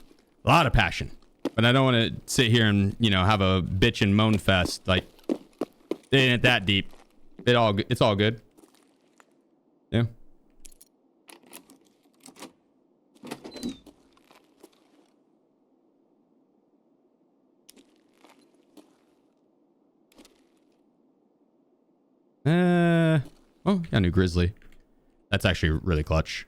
A lot of passion. But I don't want to sit here and, you know, have a bitch and moan fest. Like, it ain't that deep. It's all good. Yeah. Oh, got a new grizzly. That's actually really clutch.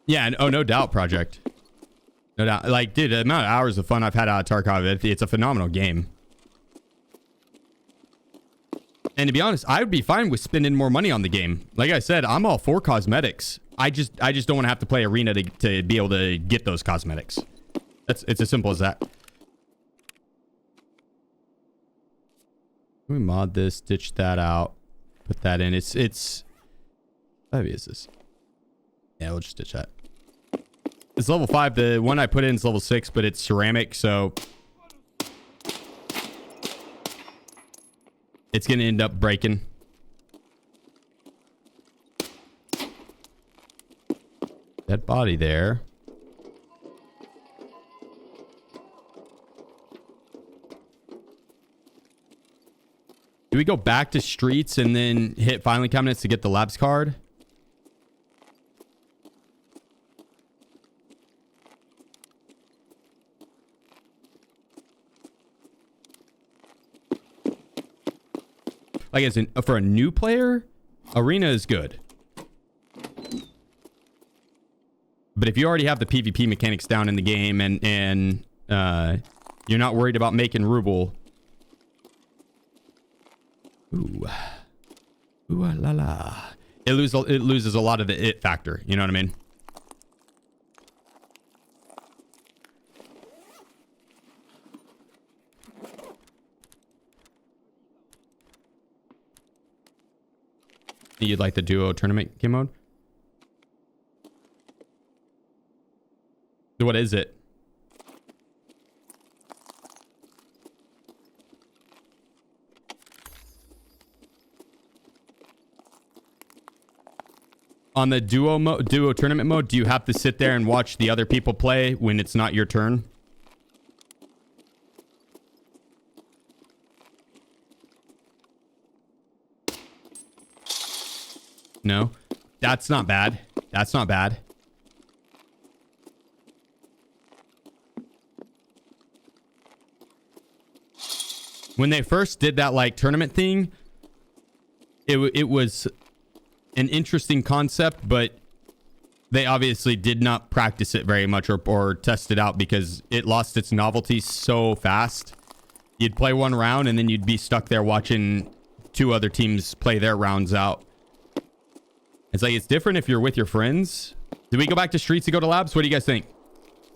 Yeah, and, oh, no doubt, Project. No doubt. Like, dude, the amount of hours of fun I've had out of Tarkov, it's a phenomenal game. And to be honest, I would be fine with spending more money on the game. Like I said, I'm all for cosmetics. I just don't want to have to play Arena to be able to get those cosmetics. It's as simple as that. Let me mod this, ditch that out, put that in. It's how heavy is this? Yeah, we'll just ditch that. It's level 5. The one I put in is level 6, but it's ceramic, so it's gonna end up breaking. Dead body there. Do we go back to streets and then hit filing cabinets to get the labs card? Like, for a new player, Arena is good. But if you already have the PvP mechanics down in the game and you're not worried about making ruble. Ooh. Ooh la la. It loses a lot of the it factor. You know what I mean? You'd like the duo tournament game mode? What is it? On the duo tournament mode, do you have to sit there and watch the other people play when it's not your turn? No, that's not bad. That's not bad. When they first did that like tournament thing, it was an interesting concept, but they obviously did not practice it very much or test it out because it lost its novelty so fast. You'd play one round and then you'd be stuck there watching two other teams play their rounds out. It's like, it's different if you're with your friends. Do we go back to streets to go to labs? What do you guys think?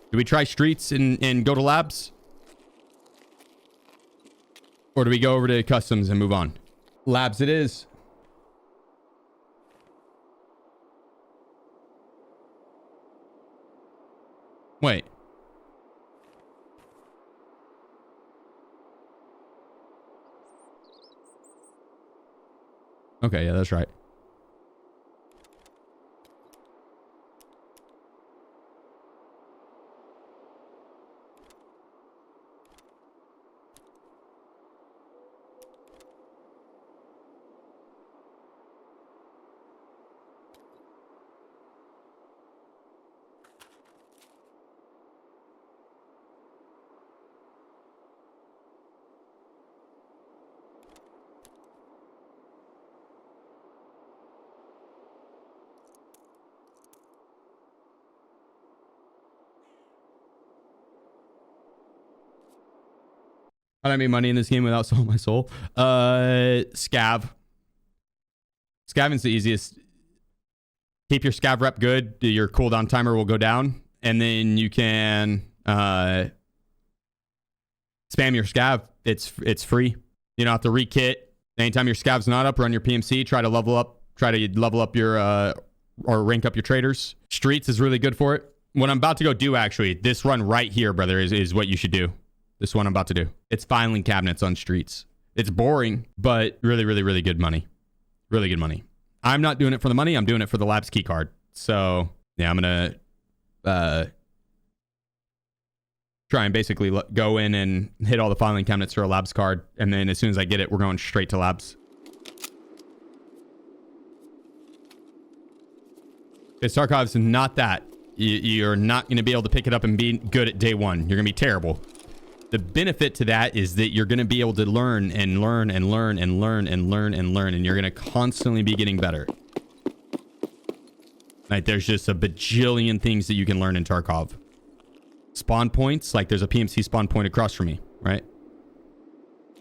Do we try streets and go to labs? Or do we go over to customs and move on? Labs it is. Wait. Okay, yeah, that's right. How do I make money in this game without selling my soul? Scav. Scaveng's the easiest. Keep your scav rep good. Your cooldown timer will go down. And then you can spam your scav. It's free. You don't have to re-kit. Anytime your scav's not up, run your PMC. Try to level up your or rank up your traders. Streets is really good for it. What I'm about to go do, actually, this run right here, brother, is what you should do. This one I'm about to do. It's filing cabinets on streets. It's boring, but really, really, really good money. Really good money. I'm not doing it for the money. I'm doing it for the labs key card. So yeah, I'm gonna try and basically go in and hit all the filing cabinets for a labs card, and then as soon as I get it, we're going straight to labs. Because Tarkov's not that. You're not going to be able to pick it up and be good at day one. You're going to be terrible. The benefit to that is that you're going to be able to learn and learn and learn and learn and learn and learn, and you're going to constantly be getting better. Like, there's just a bajillion things that you can learn in Tarkov. Spawn points, like there's a PMC spawn point across from me, right?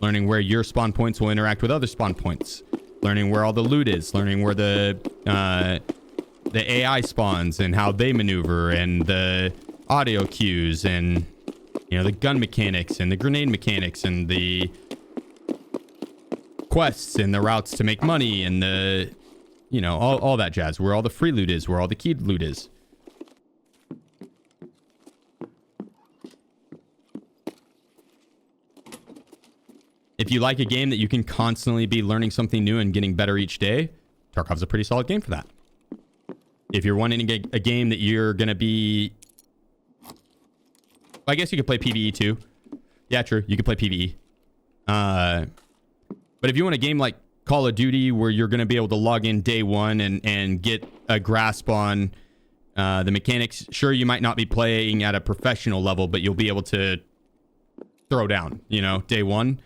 Learning where your spawn points will interact with other spawn points. Learning where all the loot is. Learning where the AI spawns and how they maneuver, and the audio cues, and you know, the gun mechanics and the grenade mechanics and the quests and the routes to make money and the, you know, all that jazz, where all the free loot is, where all the keyed loot is. If you like a game that you can constantly be learning something new and getting better each day, Tarkov's a pretty solid game for that. If you're wanting a game that you're going to be... I guess you could play PvE too. Yeah, true. You could play PvE. But if you want a game like Call of Duty where you're going to be able to log in day one and get a grasp on the mechanics, sure, you might not be playing at a professional level, but you'll be able to throw down, you know, day one.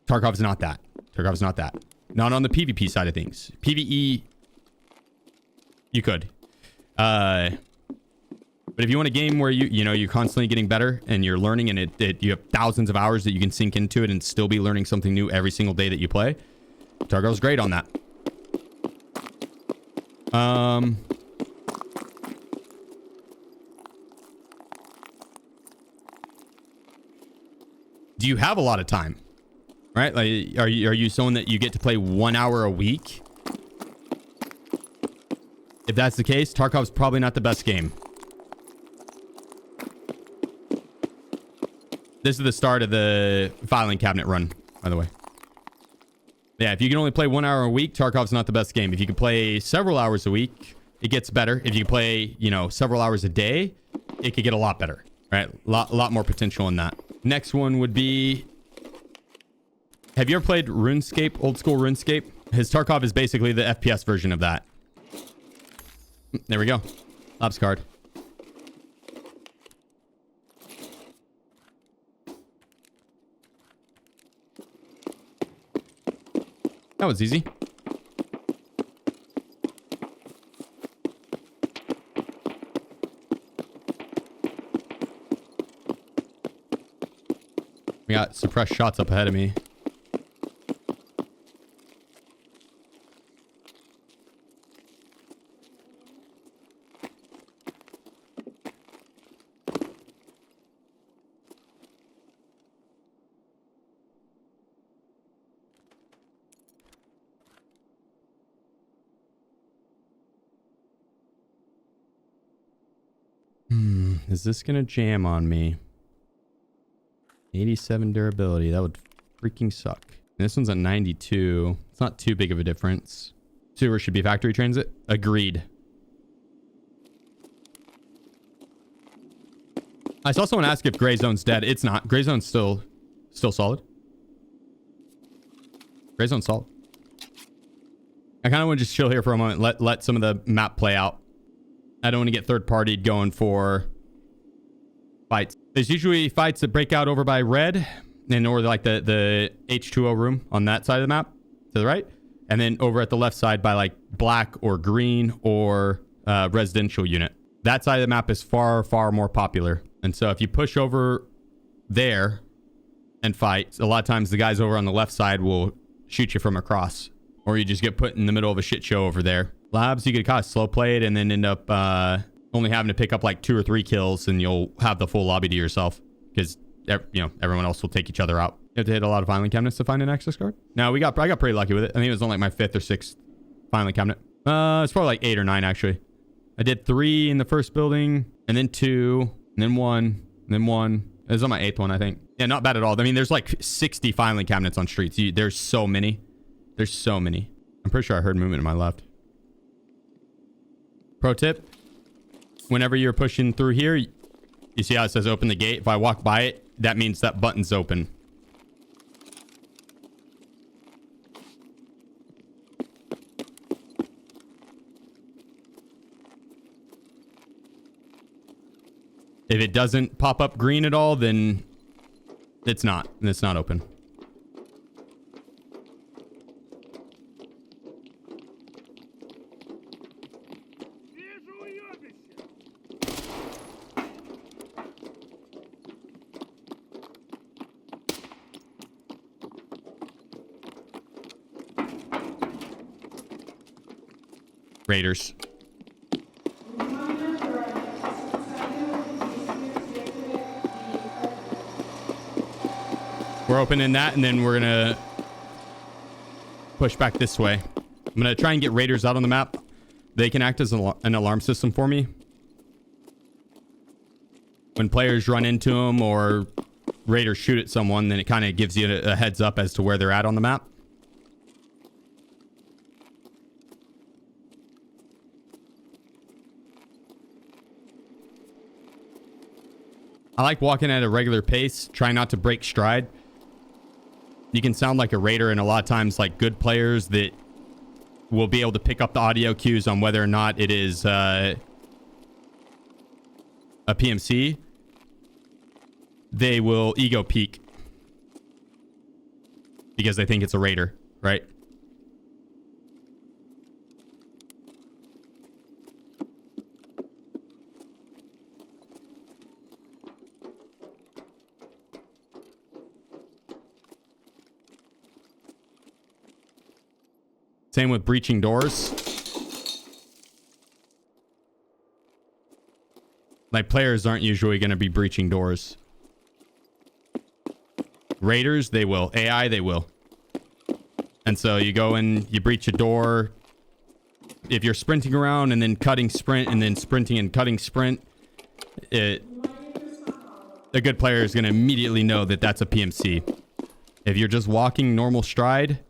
Tarkov's not that. Tarkov's not that. Not on the PvP side of things. PvE, you could. But if you want a game where you're constantly getting better and you're learning, and you have thousands of hours that you can sink into it and still be learning something new every single day that you play, Tarkov's great on that. Do you have a lot of time? Right? Like, are you someone that you get to play 1 hour a week? If that's the case, Tarkov's probably not the best game. This is the start of the filing cabinet run, by the way. Yeah, if you can only play 1 hour a week, Tarkov's not the best game. If you can play several hours a week, it gets better. If you can play, several hours a day, it could get a lot better, right? A lot more potential in that. Next one would be... Have you ever played RuneScape, old school RuneScape? His Tarkov is basically the FPS version of that. There we go. Labs card. That was easy. We got suppressed shots up ahead of me. Is this gonna jam on me? 87 durability. That would freaking suck. And this one's at 92. It's not too big of a difference. Sewer should be factory transit. Agreed. I saw someone ask if Gray Zone's dead. It's not. Gray Zone's still solid. Gray Zone's solid. I kind of want to just chill here for a moment. Let some of the map play out. I don't want to get third-partied going for fights. There's usually fights that break out over by red, or like the H2O room on that side of the map to the right, and then over at the left side by like black or green or residential unit. That side of the map is far more popular, and so if you push over there and fight. A lot of times the guys over on the left side will shoot you from across, or you just get put in the middle of a shit show over there. Labs, you could kind of slow play it and then end up only having to pick up like 2 or 3 kills, and you'll have the full lobby to yourself because everyone else will take each other out. You have to hit a lot of filing cabinets to find an access card. No, I got pretty lucky with it. I think it was on like my 5th or 6th filing cabinet. It's probably like 8 or 9 actually. I did 3 in the first building, and then 2, and then 1, and then 1. It was on my 8th one, I think. Yeah, not bad at all. I mean, there's like 60 filing cabinets on streets. There's so many. There's so many. I'm pretty sure I heard movement in my left. Pro tip. Whenever you're pushing through here, you see how it says open the gate? If I walk by it, that means that button's open. If it doesn't pop up green at all, then it's not open. Raiders. We're opening that, and then we're gonna push back this way. I'm gonna try and get raiders out on the map. They can act as an alarm system for me. When players run into them or raiders shoot at someone, then it kind of gives you a heads up as to where they're at on the map. I like walking at a regular pace, try not to break stride. You can sound like a raider, and a lot of times like good players that will be able to pick up the audio cues on whether or not it is a PMC. They will ego peek because they think it's a raider, right? Same with breaching doors. Like, players aren't usually going to be breaching doors. Raiders, they will. AI, they will. And so you go in, you breach a door. If you're sprinting around and then cutting sprint and then sprinting and cutting sprint, a good player is going to immediately know that that's a PMC. If you're just walking normal stride,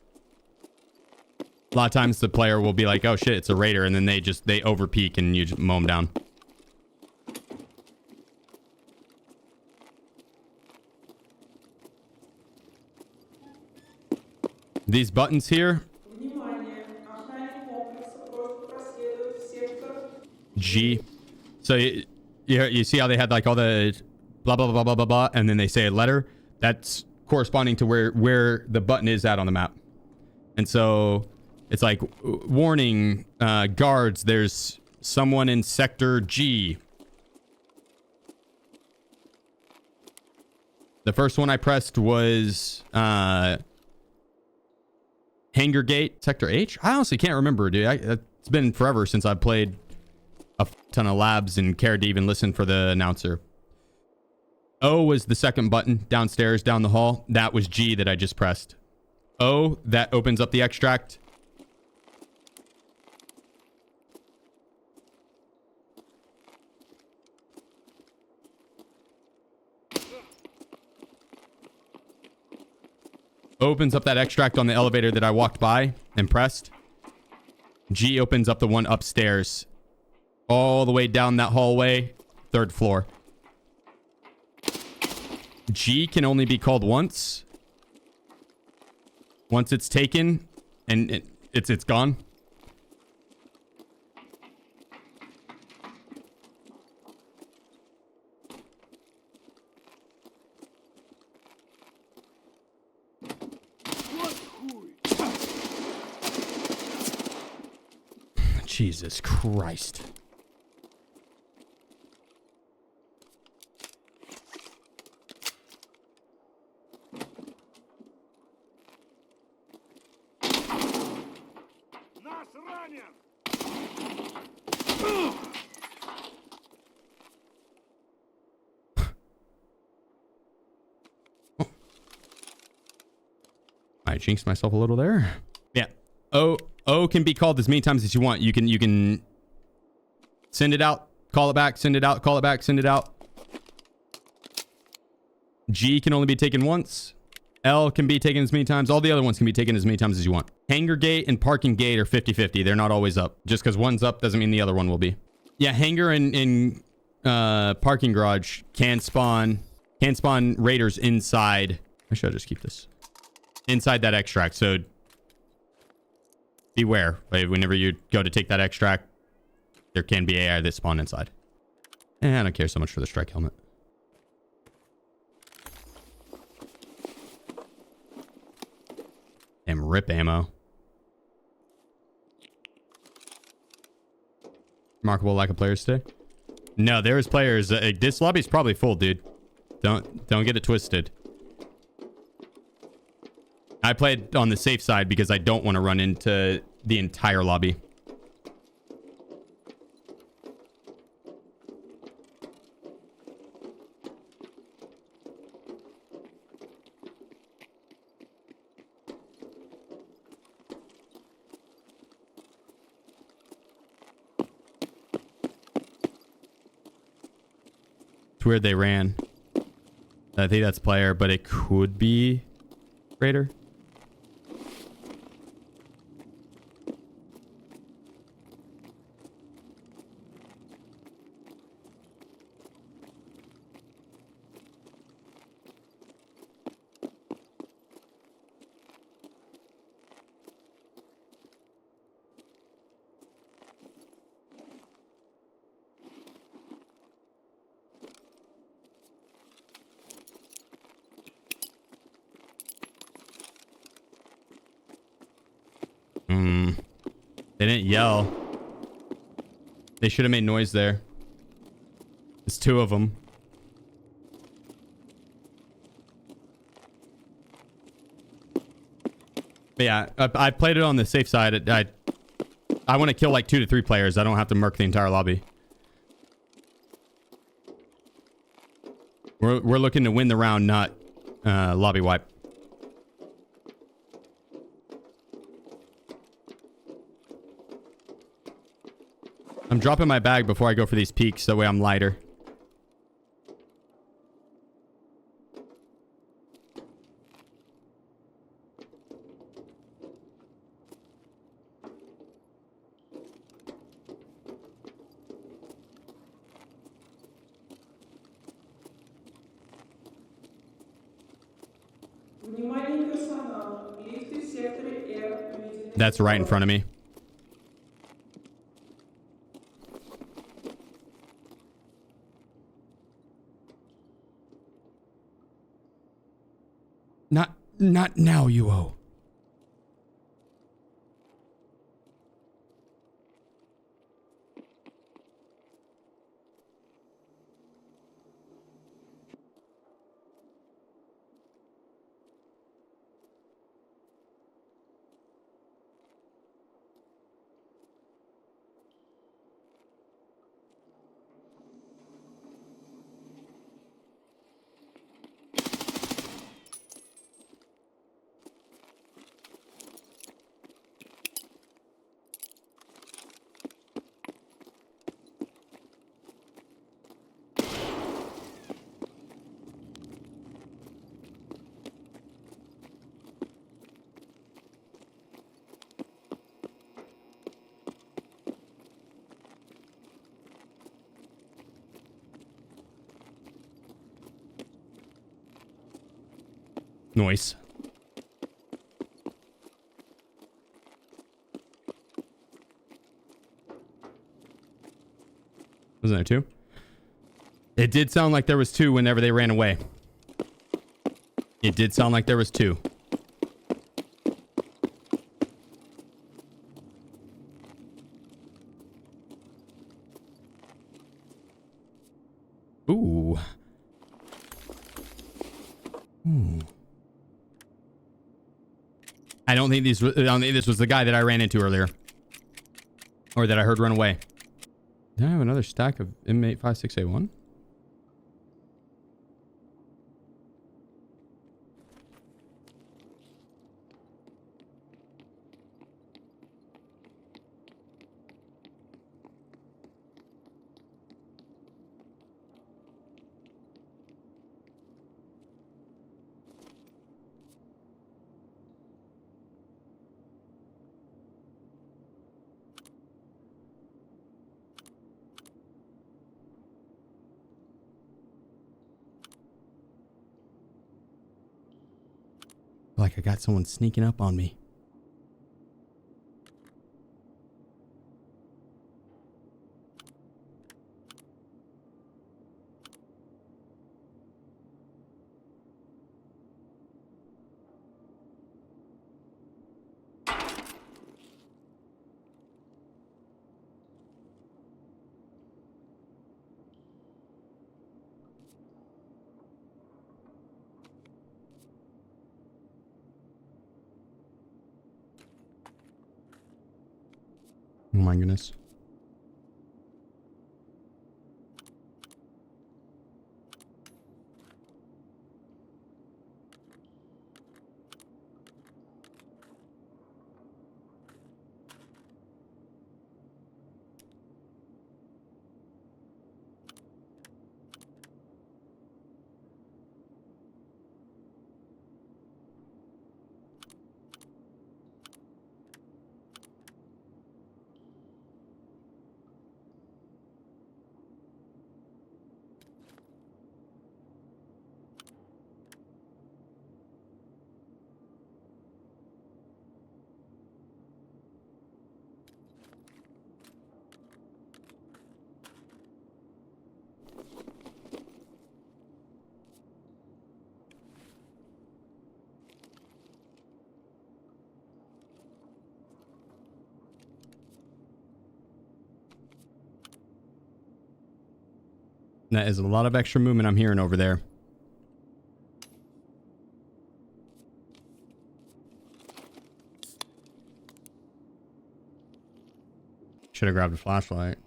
a lot of times the player will be like, oh shit, it's a raider, and then they over peek and you just mow them down. These buttons here, G. So you see how they had like all the blah blah blah blah blah blah, and then they say a letter. That's corresponding to where the button is at on the map. And so it's like, warning, guards, there's someone in sector G. The first one I pressed was Hangar Gate, sector H. I honestly can't remember, dude. It's been forever since I've played a ton of labs and cared to even listen for the announcer. O was the second button downstairs, down the hall. That was G that I just pressed. O, that opens up the extract. Opens up that extract on the elevator that I walked by and pressed. G opens up the one upstairs. All the way down that hallway, 3rd floor. G can only be called once. Once it's taken and it's gone. Jesus Christ. I jinxed myself a little there. Yeah. O can be called as many times as you want. You can send it out, call it back, send it out, call it back, send it out. G can only be taken once. L can be taken as many times. All the other ones can be taken as many times as you want. Hangar gate and parking gate are 50-50. They're not always up. Just because one's up doesn't mean the other one will be. Yeah, hangar and parking garage can spawn raiders inside. Actually, I'll just keep this. Inside that extract. So beware. Like, whenever you go to take that extract, there can be AI that spawn inside. And I don't care so much for the strike helmet. Damn, rip ammo. Remarkable lack of players today. No, there's players. This lobby's probably full, dude. Don't get it twisted. I played on the safe side because I don't want to run into the entire lobby. It's weird they ran. I think that's player, but it could be raider. They didn't yell. They should have made noise there. There's two of them. But yeah, I played it on the safe side. I want to kill like 2 to 3 players. I don't have to murk the entire lobby. We're looking to win the round, not lobby wipe. I'm dropping my bag before I go for these peaks. That way I'm lighter. That's right in front of me. Not now, UO. Noise. Wasn't there 2? It did sound like there was 2 whenever they ran away. It did sound like there was 2. Ooh. I don't think this was the guy that I ran into earlier. Or that I heard run away. Did I have another stack of inmate 56A1? like I got someone sneaking up on me. Oh my goodness. That is a lot of extra movement I'm hearing over there. Should have grabbed a flashlight.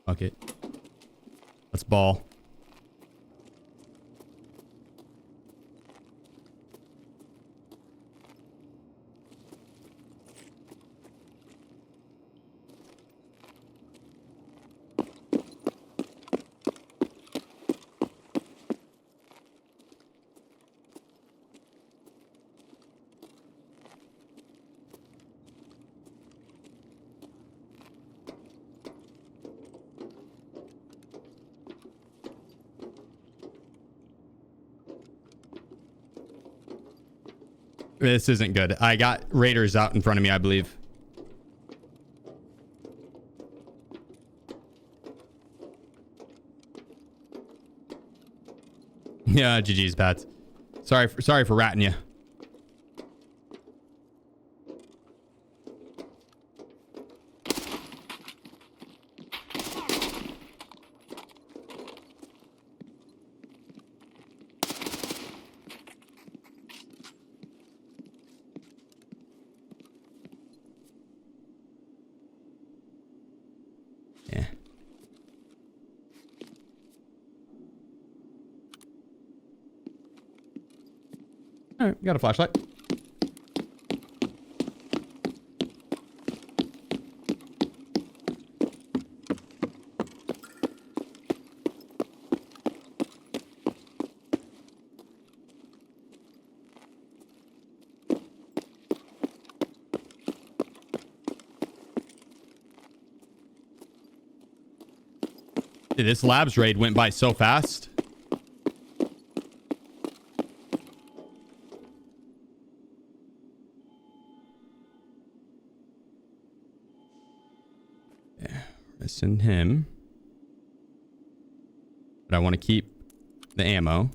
Fuck it. Let's ball. This isn't good. I got raiders out in front of me, I believe. Yeah, GG's, Pat. Sorry for ratting you. All right, got a flashlight. Dude, this labs raid went by so fast. Send him, but I want to keep the ammo.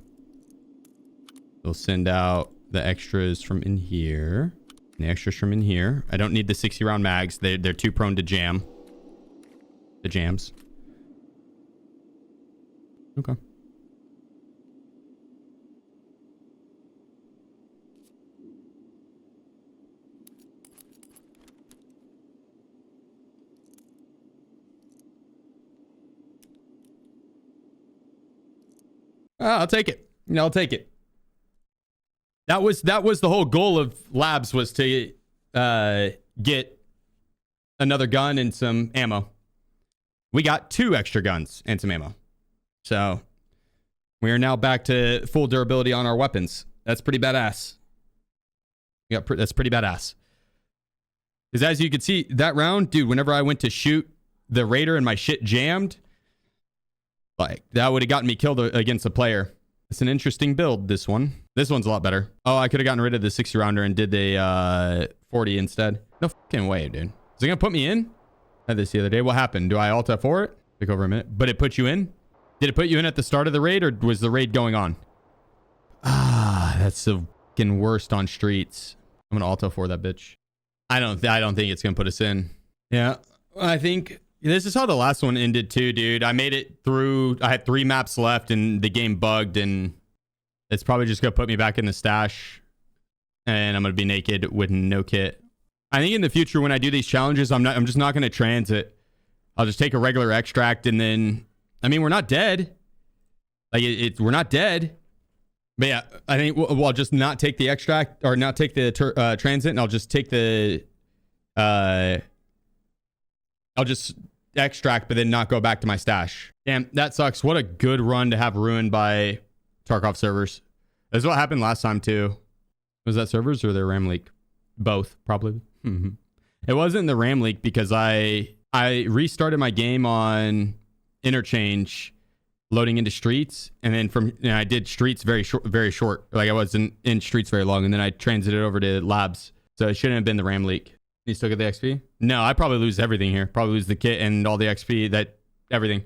We'll send out the extras from in here, and the extras from in here. I don't need the 60 round mags. They're too prone to jam. The jams. Okay. I'll take it. I'll take it. That was the whole goal of labs, was to get another gun and some ammo. We got 2 extra guns and some ammo. So we are now back to full durability on our weapons. That's pretty badass. That's pretty badass. Because as you can see, that round, dude, whenever I went to shoot the raider and my shit jammed, like that would have gotten me killed against a player. It's an interesting build, this one. This one's a lot better. Oh, I could have gotten rid of the 60 rounder and did the 40 instead. No fucking way, dude. Is it gonna put me in? I had this the other day. What happened? Do I alt F4 it? Take over a minute. But it put you in? Did it put you in at the start of the raid, or was the raid going on? Ah, that's the fucking worst on streets. I'm gonna alt F4 that bitch. I don't think it's gonna put us in. Yeah, I think this is how the last one ended too, dude. I made it through. I had 3 maps left, and the game bugged, and it's probably just gonna put me back in the stash, and I'm gonna be naked with no kit. I think in the future when I do these challenges, I'm just not gonna transit. I'll just take a regular extract, and then I mean we're not dead. Like we're not dead. But yeah, I think we'll just not take the extract or not take the transit, and I'll just take the I'll just extract, but then not go back to my stash. Damn, that sucks. What a good run to have ruined by Tarkov servers. That's what happened last time too. Was that servers or the RAM leak? Both, probably. It wasn't the RAM leak because I restarted my game on interchange, loading into streets, and then I did streets very short. Like I wasn't in streets very long, and then I transited over to labs. So it shouldn't have been the RAM leak. You still get the XP? No, I probably lose everything here. Probably lose the kit and all the XP, everything.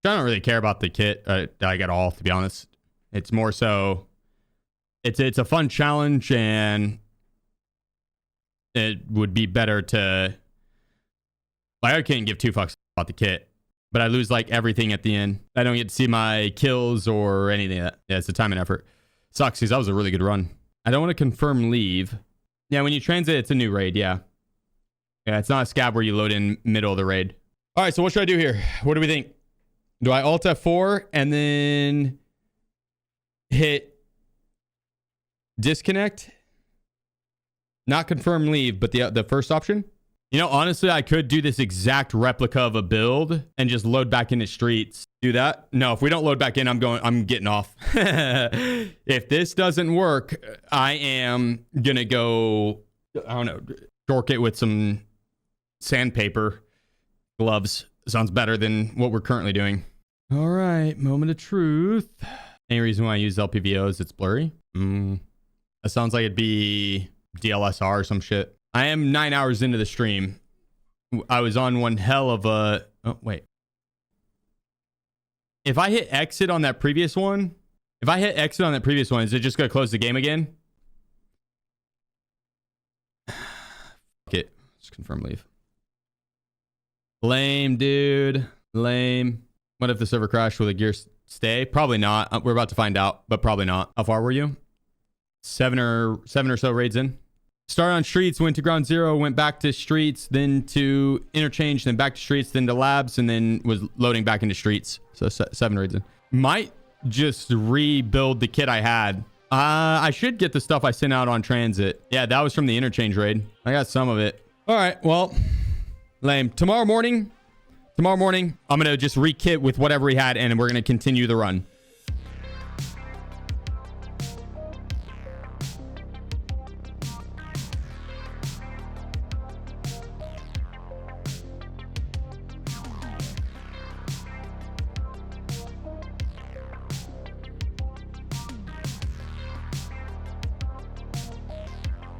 I don't really care about the kit that I get all, to be honest. It's more so, it's a fun challenge, and it would be better to, like, I can't give 2 fucks about the kit, but I lose like everything at the end. I don't get to see my kills or anything of that. Yeah, it's a time and effort. Sucks because that was a really good run. I don't want to confirm leave. Yeah, when you transit, it's a new raid. Yeah, it's not a scab where you load in middle of the raid. All right, so what should I do here? What do we think? Do I alt F4 and then hit disconnect? Not confirm leave, but the first option? You know, honestly, I could do this exact replica of a build and just load back into streets. Do that? No, if we don't load back in, I'm getting off. If this doesn't work, I am gonna go, I don't know, torque it with some sandpaper gloves. Sounds better than what we're currently doing. All right, moment of truth. Any reason why I use LPVOs? It's blurry. That sounds like it'd be DLSR or some shit. I am 9 hours into the stream. I was on one hell of a... Oh, wait. If I hit exit on that previous one... Is it just going to close the game again? Fuck it. Just confirm leave. Lame, dude. Lame. What if the server crashed? Will the gear stay? Probably not. We're about to find out, but probably not. How far were you? 7 or so raids in. Started on streets, went to ground zero, went back to streets, then to interchange, then back to streets, then to labs, and then was loading back into streets. So 7 raids in. Might just rebuild the kit I had. I should get the stuff I sent out on transit. Yeah, that was from the interchange raid. I got some of it. All right, well, lame. Tomorrow morning, I'm going to just re-kit with whatever we had, and we're going to continue the run.